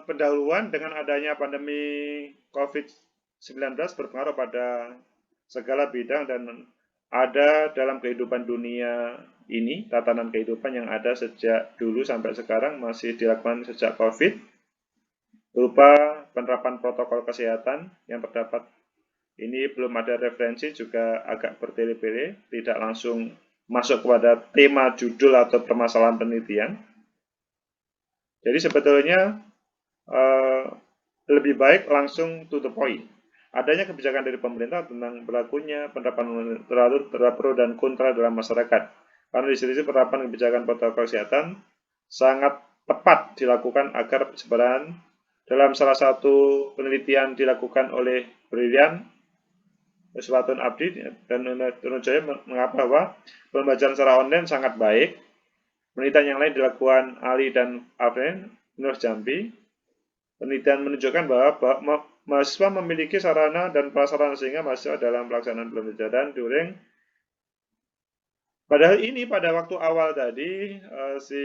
Pendahuluan dengan adanya pandemi COVID-19 berpengaruh pada segala bidang dan ada dalam kehidupan dunia ini, tatanan kehidupan yang ada sejak dulu sampai sekarang masih dilakukan sejak COVID, berupa penerapan protokol kesehatan yang terdapat. Ini belum ada referensi, juga agak bertele-tele, tidak langsung masuk kepada tema judul atau permasalahan penelitian. Jadi sebetulnya lebih baik langsung to the point. Adanya kebijakan dari pemerintah tentang berlakunya penerapan terhadap pro dan kontra dalam masyarakat. Karena di sini penerapan kebijakan protokol kesehatan sangat tepat dilakukan agar persebaran. Dalam salah satu penelitian dilakukan oleh Brilian Uswatun Abdi dan Nurjaya mengapa bahwa pembelajaran secara online sangat baik. Penelitian yang lain dilakukan Ali dan Afren Nur Jambi. Penelitian menunjukkan bahwa mahasiswa memiliki sarana dan prasarana sehingga mahasiswa dalam pelaksanaan pembelajaran daring. Padahal ini pada waktu awal tadi si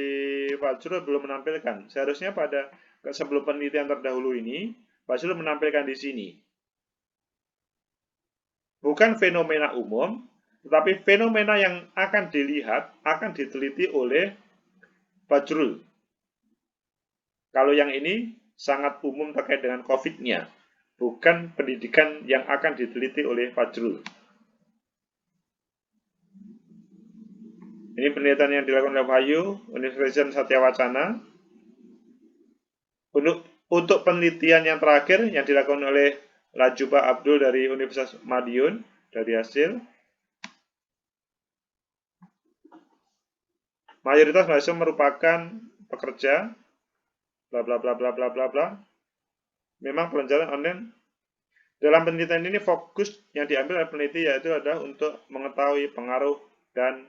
Fajrul belum menampilkan. Seharusnya pada sebelum penelitian terdahulu ini Fajrul menampilkan di sini. Bukan fenomena umum, tetapi fenomena yang akan dilihat, akan diteliti oleh Fajrul. Kalau yang ini sangat umum terkait dengan COVID-nya, bukan pendidikan yang akan diteliti oleh Fajrul. Ini penelitian yang dilakukan oleh Wahyu, Universitas Satya Wacana. Untuk penelitian yang terakhir yang dilakukan oleh Lajuba Abdul dari Universitas Madiun, dari hasil mayoritas mahasiswa merupakan pekerja, bla bla bla bla bla bla bla. Memang pelajaran online dalam penelitian ini fokus yang diambil oleh peneliti yaitu adalah untuk mengetahui pengaruh dan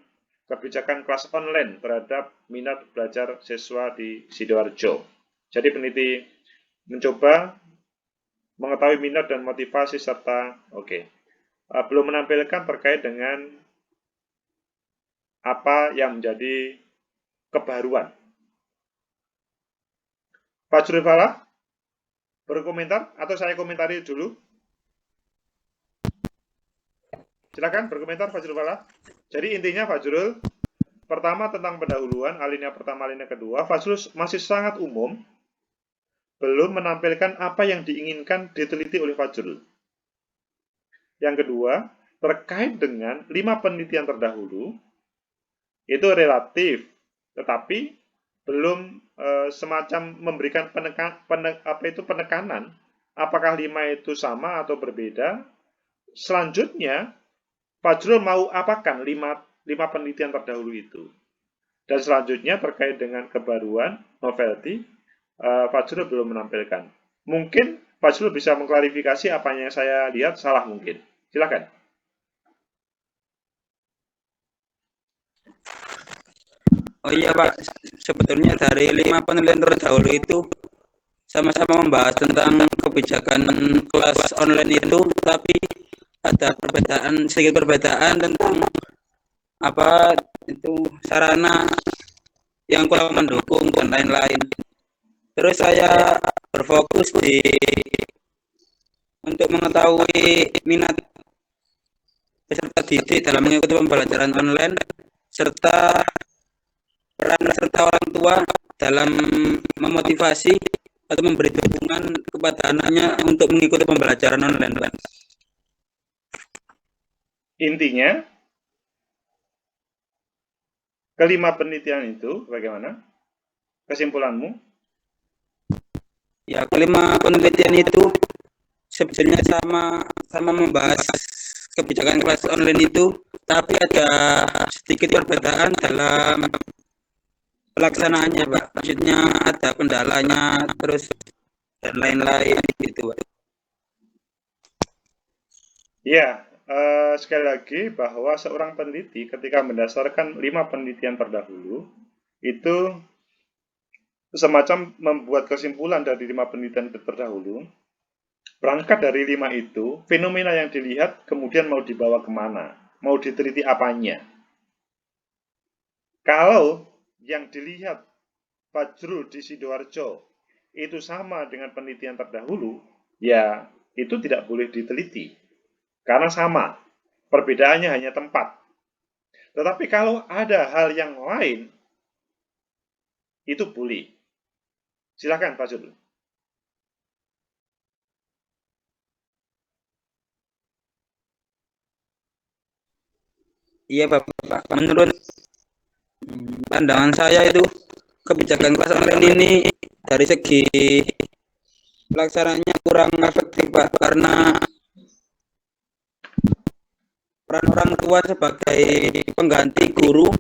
kebijakan kelas online terhadap minat belajar siswa di Sidoarjo. Jadi peneliti mencoba mengetahui minat dan motivasi serta belum menampilkan terkait dengan apa yang menjadi kebaruan. Fajrul Falah berkomentar atau saya komentari dulu? Silakan berkomentar Fajrul Falah. Jadi intinya Fajrul, pertama tentang pendahuluan, alinea pertama, alinea kedua, Fajrul masih sangat umum, belum menampilkan apa yang diinginkan diteliti oleh Fajrul. Yang kedua, terkait dengan 5 penelitian terdahulu, itu relatif, tetapi belum semacam memberikan penekanan, apakah 5 itu sama atau berbeda. Selanjutnya, Fajrul mau apakan 5 penelitian terdahulu itu. Dan selanjutnya terkait dengan kebaruan, novelty, Fajrul belum menampilkan. Mungkin Fajrul bisa mengklarifikasi apa yang saya lihat salah mungkin. Silakan. Oh iya Pak, sebetulnya dari 5 penelitian terdahulu itu sama-sama membahas tentang kebijakan kelas online itu, tapi ada sedikit perbedaan tentang apa itu sarana yang kurang mendukung dan lain-lain. Terus saya berfokus untuk mengetahui minat peserta didik dalam mengikuti pembelajaran online serta peran serta orang tua dalam memotivasi atau memberi dukungan kepada anaknya untuk mengikuti pembelajaran online, Pak. Intinya, kelima penelitian itu bagaimana? Kesimpulanmu? Ya, kelima penelitian itu sebetulnya sama membahas kebijakan kelas online itu, tapi ada sedikit perbedaan dalam pelaksanaannya, Pak. Maksudnya ada kendalanya, terus dan lain-lain gitu, Pak. Ya, sekali lagi bahwa seorang peneliti ketika mendasarkan 5 penelitian terdahulu itu semacam membuat kesimpulan dari 5 penelitian terdahulu. Berangkat dari 5 itu, fenomena yang dilihat kemudian mau dibawa kemana, mau diteliti apanya. Kalau yang dilihat Fajrul di Sidoarjo itu sama dengan penelitian terdahulu, ya itu tidak boleh diteliti. Karena sama, perbedaannya hanya tempat. Tetapi kalau ada hal yang lain, itu boleh. Silakan Pak Fajrul. Iya Bapak, menurut pandangan saya itu kebijakan kelas online ini dari segi pelaksananya kurang efektif Pak, karena peran orang tua sebagai pengganti guru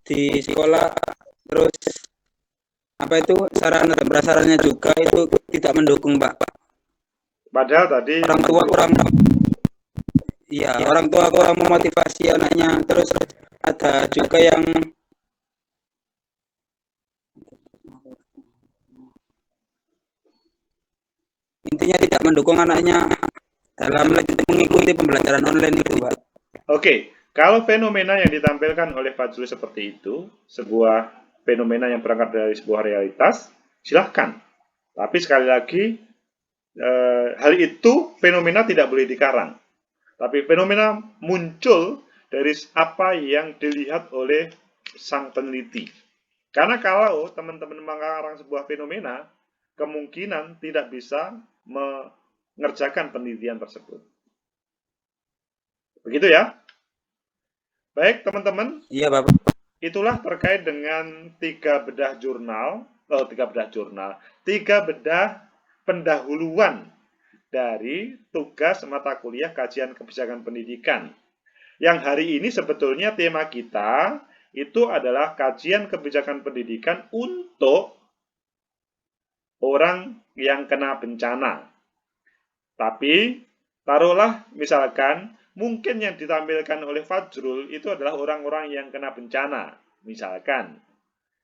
di sekolah, terus sarana dan prasarannya juga itu tidak mendukung Pak. Padahal tadi orang tua kurang memotivasi anaknya, terus ada juga yang intinya tidak mendukung anaknya dalam mengikuti pembelajaran online itu, Pak. Oke, kalau fenomena yang ditampilkan oleh Fajrul seperti itu, sebuah fenomena yang berangkat dari sebuah realitas, silahkan. Tapi sekali lagi, hal itu fenomena tidak boleh dikarang. Tapi fenomena muncul dari apa yang dilihat oleh sang peneliti. Karena kalau teman-teman mengarang sebuah fenomena, kemungkinan tidak bisa mengerjakan penelitian tersebut. Begitu ya? Baik, teman-teman. Iya, Bapak. Itulah terkait dengan 3 bedah pendahuluan dari tugas mata kuliah kajian kebijakan pendidikan. Yang hari ini sebetulnya tema kita itu adalah kajian kebijakan pendidikan untuk orang yang kena bencana. Tapi taruhlah misalkan mungkin yang ditampilkan oleh Fajrul itu adalah orang-orang yang kena bencana, misalkan.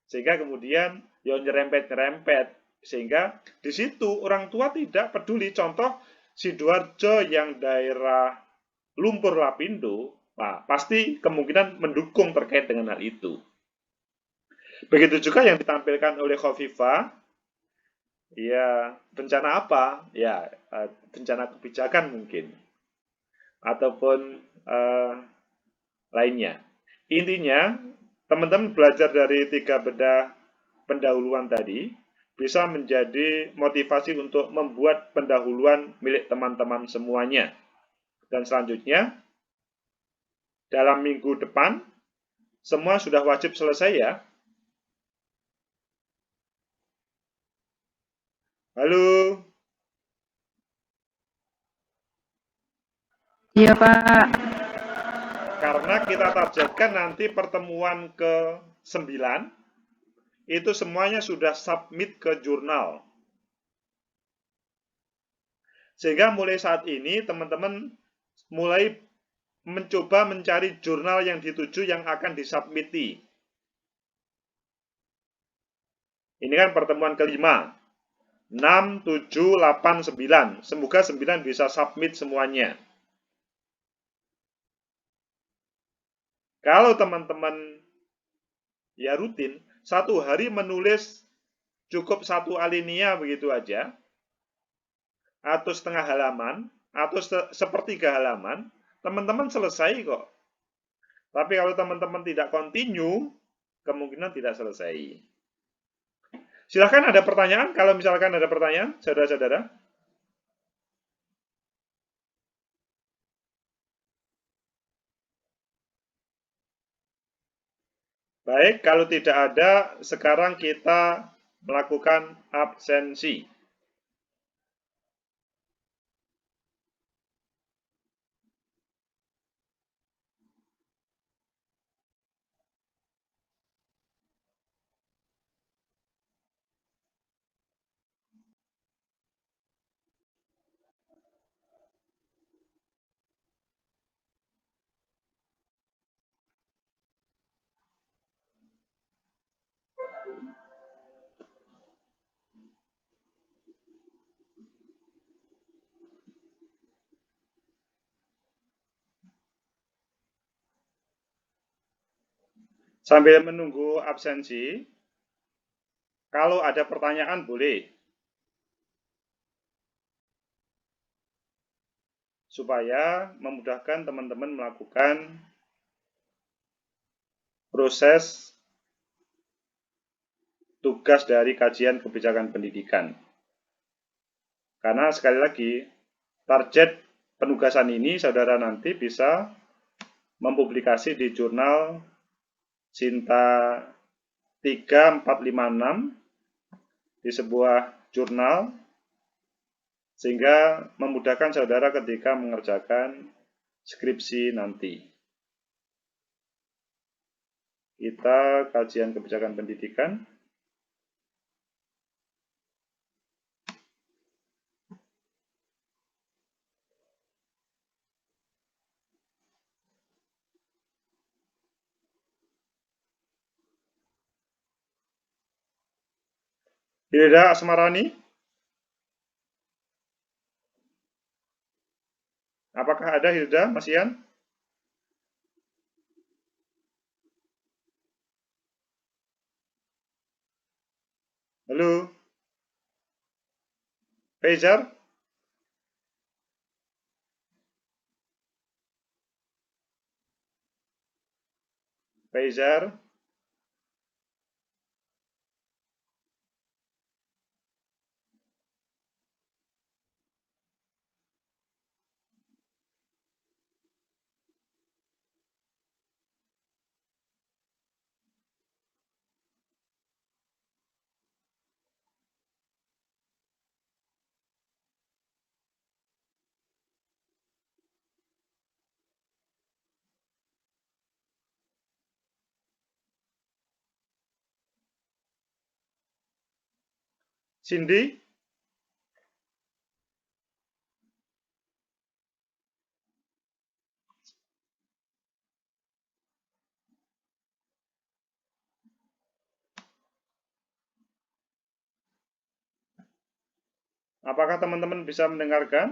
Sehingga kemudian ya nyerempet-nyerempet. Sehingga di situ orang tua tidak peduli. Contoh Sidoarjo yang daerah lumpur lapindo, nah, pasti kemungkinan mendukung terkait dengan hal itu. Begitu juga yang ditampilkan oleh Khofifah, ya bencana apa? Ya bencana kebijakan mungkin, ataupun lainnya. Intinya, teman-teman belajar dari 3 bedah pendahuluan tadi, bisa menjadi motivasi untuk membuat pendahuluan milik teman-teman semuanya. Dan selanjutnya, dalam minggu depan, semua sudah wajib selesai ya. Halo? Iya, Pak. Karena kita targetkan nanti pertemuan ke-9, itu semuanya sudah submit ke jurnal. Sehingga mulai saat ini, teman-teman mulai mencoba mencari jurnal yang dituju yang akan disubmiti. Ini kan pertemuan kelima. 6, 7, 8, 9. Semoga 9 bisa submit semuanya. Kalau teman-teman ya rutin, 1 hari menulis cukup 1 alinea begitu aja, atau setengah halaman, atau sepertiga halaman, teman-teman selesai kok. Tapi kalau teman-teman tidak continue, kemungkinan tidak selesai. Silahkan ada pertanyaan, kalau misalkan ada pertanyaan, saudara-saudara. Baik, kalau tidak ada, sekarang kita melakukan absensi. Sambil menunggu absensi, kalau ada pertanyaan boleh. Supaya memudahkan teman-teman melakukan proses tugas dari kajian kebijakan pendidikan. Karena sekali lagi, target penugasan ini saudara nanti bisa mempublikasi di jurnal Sinta 3456 di sebuah jurnal, sehingga memudahkan saudara ketika mengerjakan skripsi nanti. Kita kajian kebijakan pendidikan. Hilda Asmarani, apakah ada Hilda, Mas Ian? Halo? Faizar? Faizar? Cindy? Apakah teman-teman bisa mendengarkan?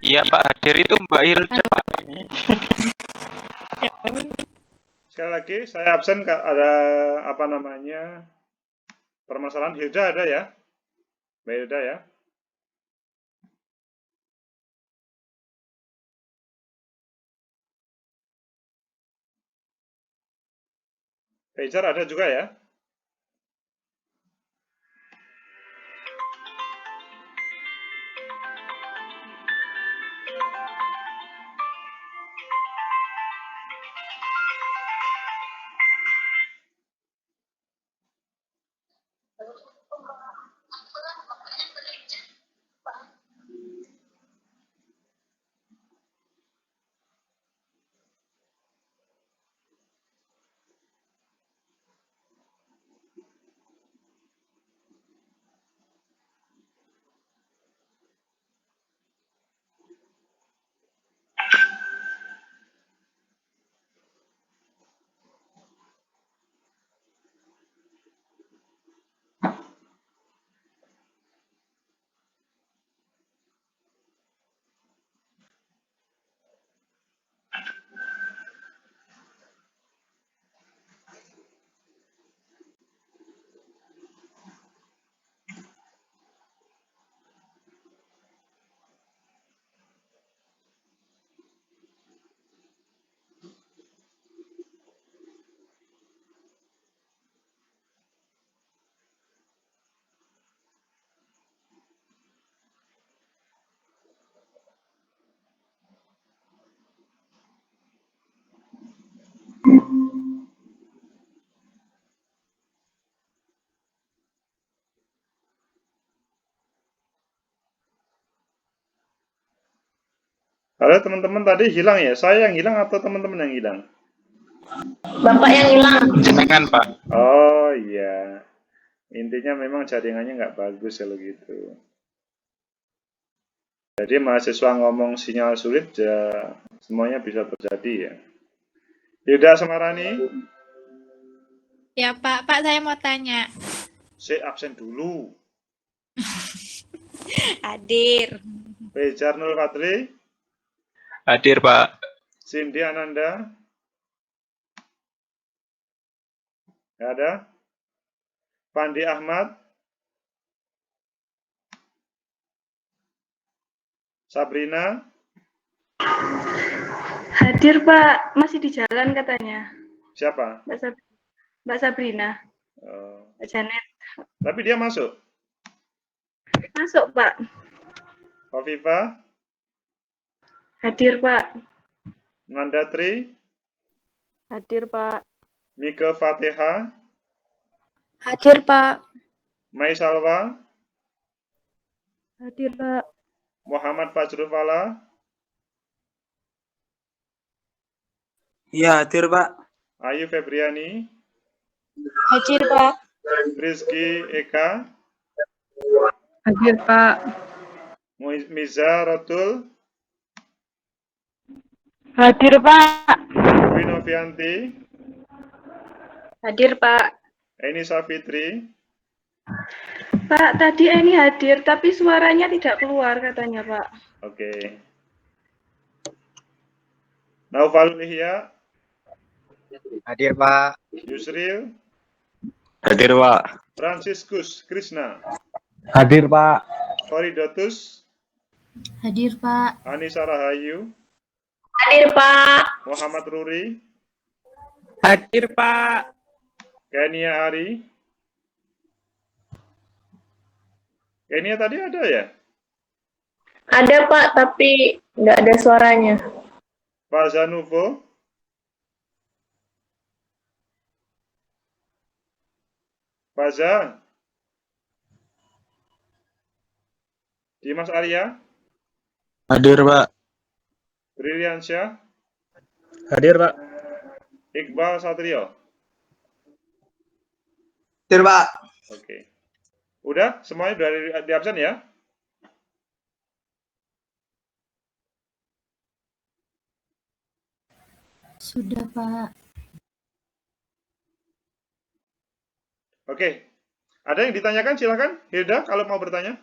Iya Pak, hadir itu Mbak Hilda Pak. Sekali lagi, saya absen, ada apa namanya, permasalahan. Hilda ada ya? Mbak Hilda ya? Pager ada juga ya? Halo teman-teman, tadi hilang ya? Saya yang hilang atau teman-teman yang hilang? Bapak yang hilang. Jenengan Pak. Oh iya, intinya memang jaringannya nggak bagus kalau gitu. Jadi mahasiswa ngomong sinyal sulit, ya semuanya bisa terjadi ya. Hilda Semarani, Ya Pak, Pak saya mau tanya. saya absen dulu. Hadir. Pager Nul Fadli, Hadir Pak. Cindy Ananda, nggak ada. Fandi Ahmad, Sabrina, Hadir Pak, masih di jalan katanya. siapa? Mbak Sabrina, Oh, Mbak Janet. tapi dia masuk. Masuk Pak. Kofifa, Hadir Pak. Nandatri, Hadir Pak. Mika Fateha, Hadir, Pak. Mai Salwa, Hadir Pak. Muhammad Fajrul Fala, Ya, hadir, Pak. Ayu Febriani, Hadir, Pak. Rizky Eka, Hadir Pak. Miza Rotul, Hadir Pak. Dwi Novianti, Hadir Pak. Eni Safitri, Pak, tadi Eni hadir tapi suaranya tidak keluar katanya Pak. oke. Naufal Lihya, Hadir, Pak. Yusril, Hadir, Pak. Franciscus Krishna, Hadir, Pak. Koridotus, Hadir, Pak. Anissa Rahayu, Hadir, Pak. Muhammad Ruri, Hadir, Pak. Kenia Ari. Kenia tadi ada ya? Ada, Pak, tapi nggak ada suaranya. Pak Zanuvo, Pak Za, Dimas Arya, Hadir, Pak. Briliansyah, Hadir, Pak. Iqbal Satrio. Hadir, Pak. Oke. Udah? Semuanya udah di absen ya? Sudah, Pak. Oke. Ada yang ditanyakan? Silakan, Hilda, kalau mau bertanya.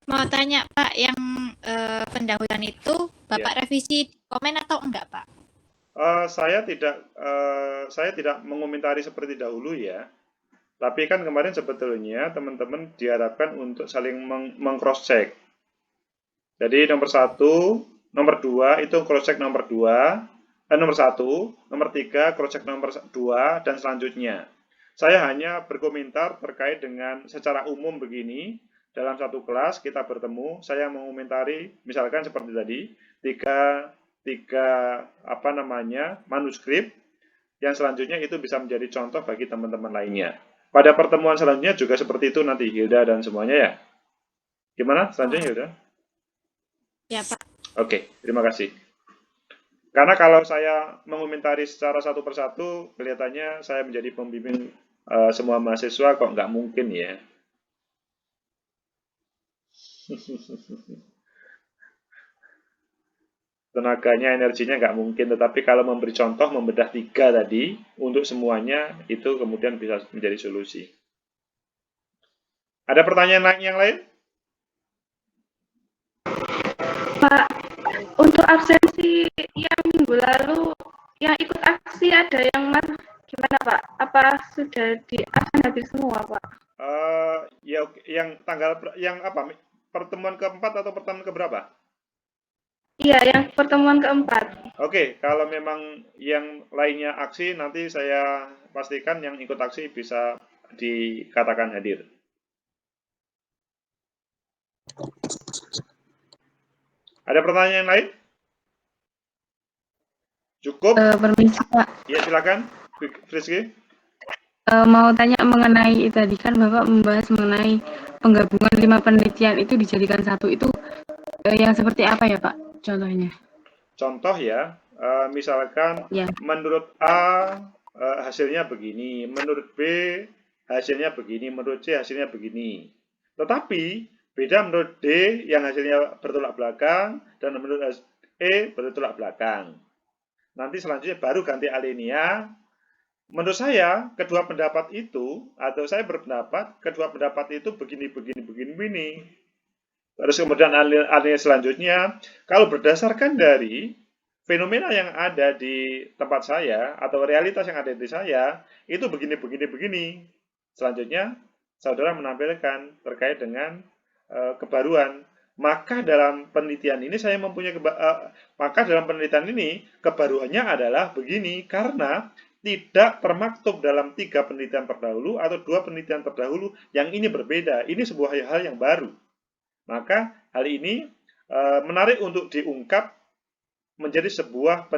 Mau tanya Pak, yang pendahuluan itu Bapak revisi di komen atau enggak Pak? Saya tidak mengomentari seperti dahulu ya. Tapi kan kemarin sebetulnya teman-teman diharapkan untuk saling meng-cross check. Jadi nomor 1, nomor 2 itu cross check nomor 2, nomor 1, nomor 3 cross check nomor 2 dan selanjutnya. Saya hanya berkomentar terkait dengan secara umum begini. Dalam satu kelas kita bertemu, saya mengomentari misalkan seperti tadi, tiga manuskrip yang selanjutnya itu bisa menjadi contoh bagi teman-teman lainnya. Pada pertemuan selanjutnya juga seperti itu nanti Hilda dan semuanya ya. Gimana selanjutnya Hilda? Ya Pak. Oke, terima kasih. Karena kalau saya mengomentari secara satu persatu, kelihatannya saya menjadi pembimbing semua mahasiswa kok nggak mungkin ya. Tenaganya, energinya nggak mungkin, tetapi kalau memberi contoh, membedah 3 tadi, untuk semuanya, itu kemudian bisa menjadi solusi. Ada pertanyaan yang lain? Pak, untuk absensi yang minggu lalu, yang ikut aksi ada yang gimana Pak? Apa sudah absen habis semua Pak? Ya, yang apa? Pertemuan keempat atau pertemuan keberapa? Iya, yang pertemuan keempat. Oke, kalau memang yang lainnya aksi, nanti saya pastikan yang ikut aksi bisa dikatakan hadir. Ada pertanyaan lain? Cukup? Permisi Pak, Ya, silakan, Frisky. mau tanya mengenai tadi kan Bapak membahas mengenai penggabungan 5 penelitian itu dijadikan satu, itu yang seperti apa ya Pak contohnya? Contoh ya, misalkan Ya. menurut A hasilnya begini, menurut B hasilnya begini, menurut C hasilnya begini. Tetapi beda menurut D yang hasilnya bertolak belakang dan menurut E bertolak belakang. Nanti selanjutnya baru ganti alinea. Menurut saya kedua pendapat itu, atau saya berpendapat kedua pendapat itu begini. Terus kemudian alinea selanjutnya, kalau berdasarkan dari fenomena yang ada di tempat saya atau realitas yang ada di saya itu begini. Selanjutnya saudara menampilkan terkait dengan kebaruan. Maka dalam penelitian ini kebaruannya adalah begini karena tidak termaktub dalam 3 penelitian terdahulu atau 2 penelitian terdahulu yang ini berbeda. Ini sebuah hal yang baru. Maka hal ini menarik untuk diungkap menjadi sebuah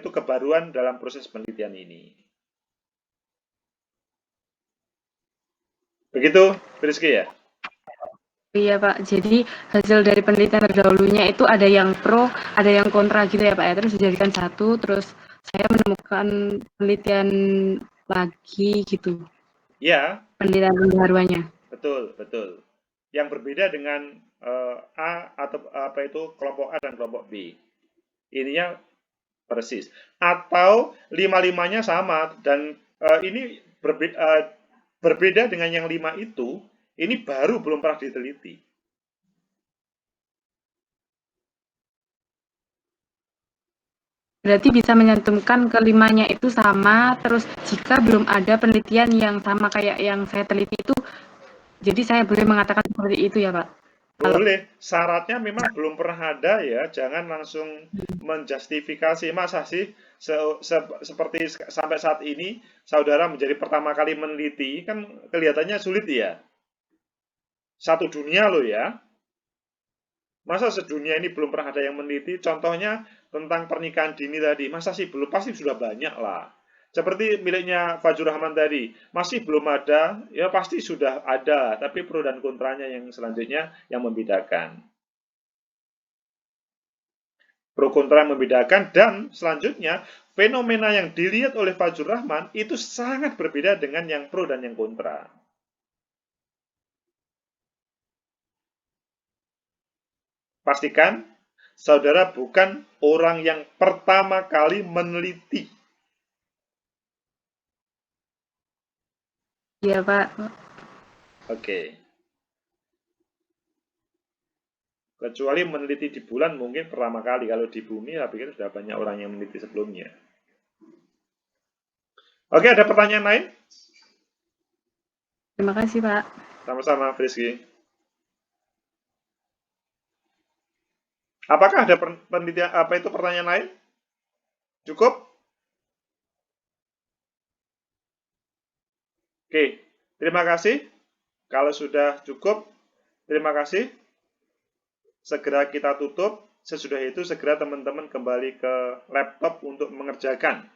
kebaruan dalam proses penelitian ini. Begitu, Rizky ya? Iya Pak, jadi hasil dari penelitian terdahulunya itu ada yang pro, ada yang kontra gitu ya Pak ya, terus dijadikan satu, terus saya menemukan penelitian lagi gitu. Ya. Penelitian pembaruannya. Betul. Yang berbeda dengan A atau kelompok A dan kelompok B. Ininya persis. Atau 5-5-nya sama dan ini berbeda dengan yang 5 itu, ini baru belum pernah diteliti. berarti bisa menyantumkan kelimanya itu sama, terus jika belum ada penelitian yang sama kayak yang saya teliti itu, jadi saya boleh mengatakan seperti itu ya, Pak? Boleh, syaratnya memang belum pernah ada ya, jangan langsung menjustifikasi. Masa sih seperti sampai saat ini saudara menjadi pertama kali meneliti, kan kelihatannya sulit ya. Satu dunia loh ya. Masa sedunia ini belum pernah ada yang meneliti, contohnya tentang pernikahan dini tadi, masa sih belum, pasti sudah banyak lah. Seperti miliknya Fajur Rahman tadi, masih belum ada, ya pasti sudah ada, tapi pro dan kontranya yang selanjutnya yang membedakan. Pro kontra yang membedakan, dan selanjutnya fenomena yang dilihat oleh Fajur Rahman itu sangat berbeda dengan yang pro dan yang kontra. Pastikan saudara bukan orang yang pertama kali meneliti. Iya, Pak. Oke. Kecuali meneliti di bulan mungkin pertama kali. Kalau di bumi, saya pikir sudah banyak orang yang meneliti sebelumnya. Oke, ada pertanyaan lain? Terima kasih, Pak. Sama-sama, Frisky. Apakah ada penelitian pertanyaan lain? Cukup? Oke, terima kasih. Kalau sudah cukup, terima kasih. Segera kita tutup. Sesudah itu segera teman-teman kembali ke laptop untuk mengerjakan.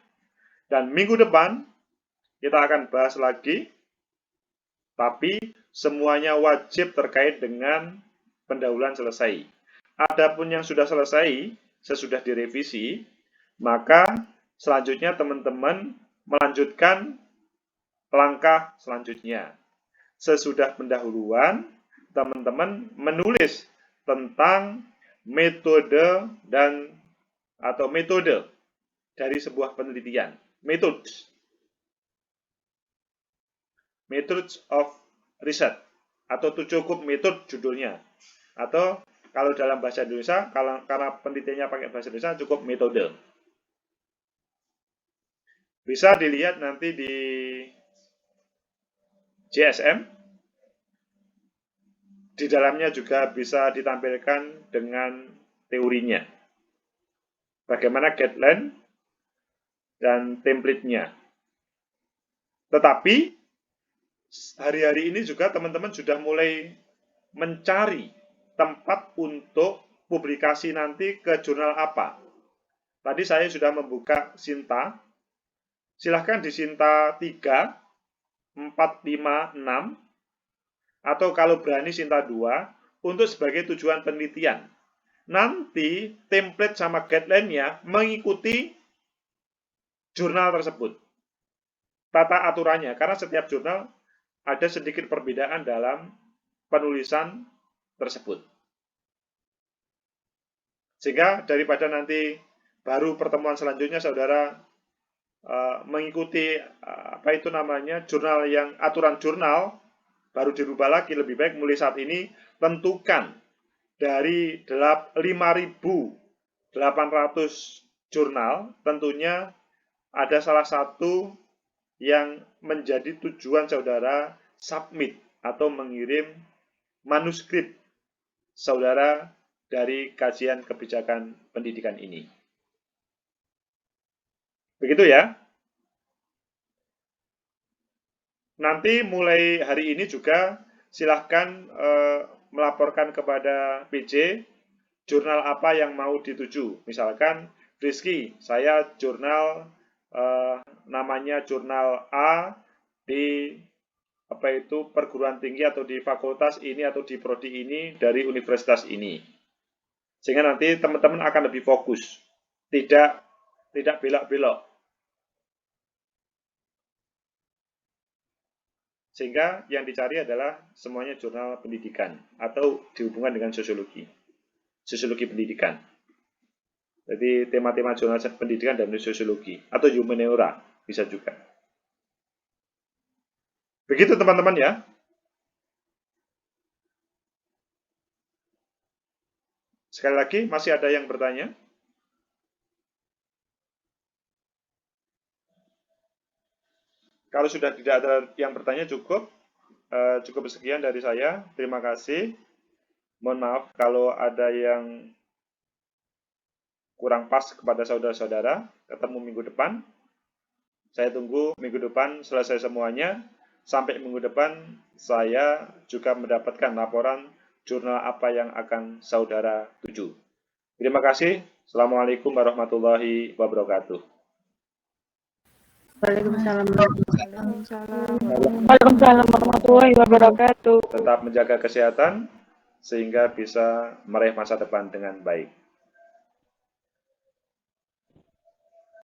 Dan minggu depan kita akan bahas lagi. Tapi semuanya wajib terkait dengan pendahuluan selesai. Adapun yang sudah selesai, sesudah direvisi, maka selanjutnya teman-teman melanjutkan langkah selanjutnya. Sesudah pendahuluan, teman-teman menulis tentang metode atau metode dari sebuah penelitian. Methods of research atau cukup metode judulnya. Atau kalau dalam bahasa Indonesia, karena penelitiannya pakai bahasa Indonesia, cukup metode. Bisa dilihat nanti di JSM. Di dalamnya juga bisa ditampilkan dengan teorinya. Bagaimana guideline dan template-nya. Tetapi, hari-hari ini juga teman-teman sudah mulai mencari tempat untuk publikasi nanti ke jurnal apa. Tadi saya sudah membuka Sinta. Silahkan di Sinta 3, 4, 5, 6, atau kalau berani Sinta 2, untuk sebagai tujuan penelitian. Nanti template sama guideline-nya mengikuti jurnal tersebut. Tata aturannya, karena setiap jurnal ada sedikit perbedaan dalam penulisan tersebut. Sehingga daripada nanti baru pertemuan selanjutnya saudara mengikuti jurnal yang aturan jurnal baru dirubah lagi, lebih baik mulai saat ini tentukan dari 5.800 jurnal, tentunya ada salah satu yang menjadi tujuan saudara submit atau mengirim manuskrip saudara dari kajian kebijakan pendidikan ini. Begitu ya. Nanti mulai hari ini juga silahkan melaporkan kepada PJ jurnal apa yang mau dituju. Misalkan Rizky, saya jurnal namanya jurnal A di perguruan tinggi atau di fakultas ini atau di prodi ini dari universitas ini. Sehingga nanti teman-teman akan lebih fokus, tidak belok-belok. Sehingga yang dicari adalah semuanya jurnal pendidikan atau dihubungkan dengan sosiologi pendidikan. Jadi tema-tema jurnal pendidikan dan sosiologi atau humaniora bisa juga. Begitu teman-teman ya. Sekali lagi masih ada yang bertanya? Kalau sudah tidak ada yang bertanya cukup sekian dari saya. Terima kasih. Mohon maaf kalau ada yang kurang pas kepada saudara-saudara. Ketemu minggu depan. Saya tunggu minggu depan selesai semuanya. Sampai minggu depan saya juga mendapatkan laporan jurnal apa yang akan saudara tuju. Terima kasih. Assalamualaikum warahmatullahi wabarakatuh. Waalaikumsalam warahmatullahi wabarakatuh. Tetap menjaga kesehatan sehingga bisa meraih masa depan dengan baik.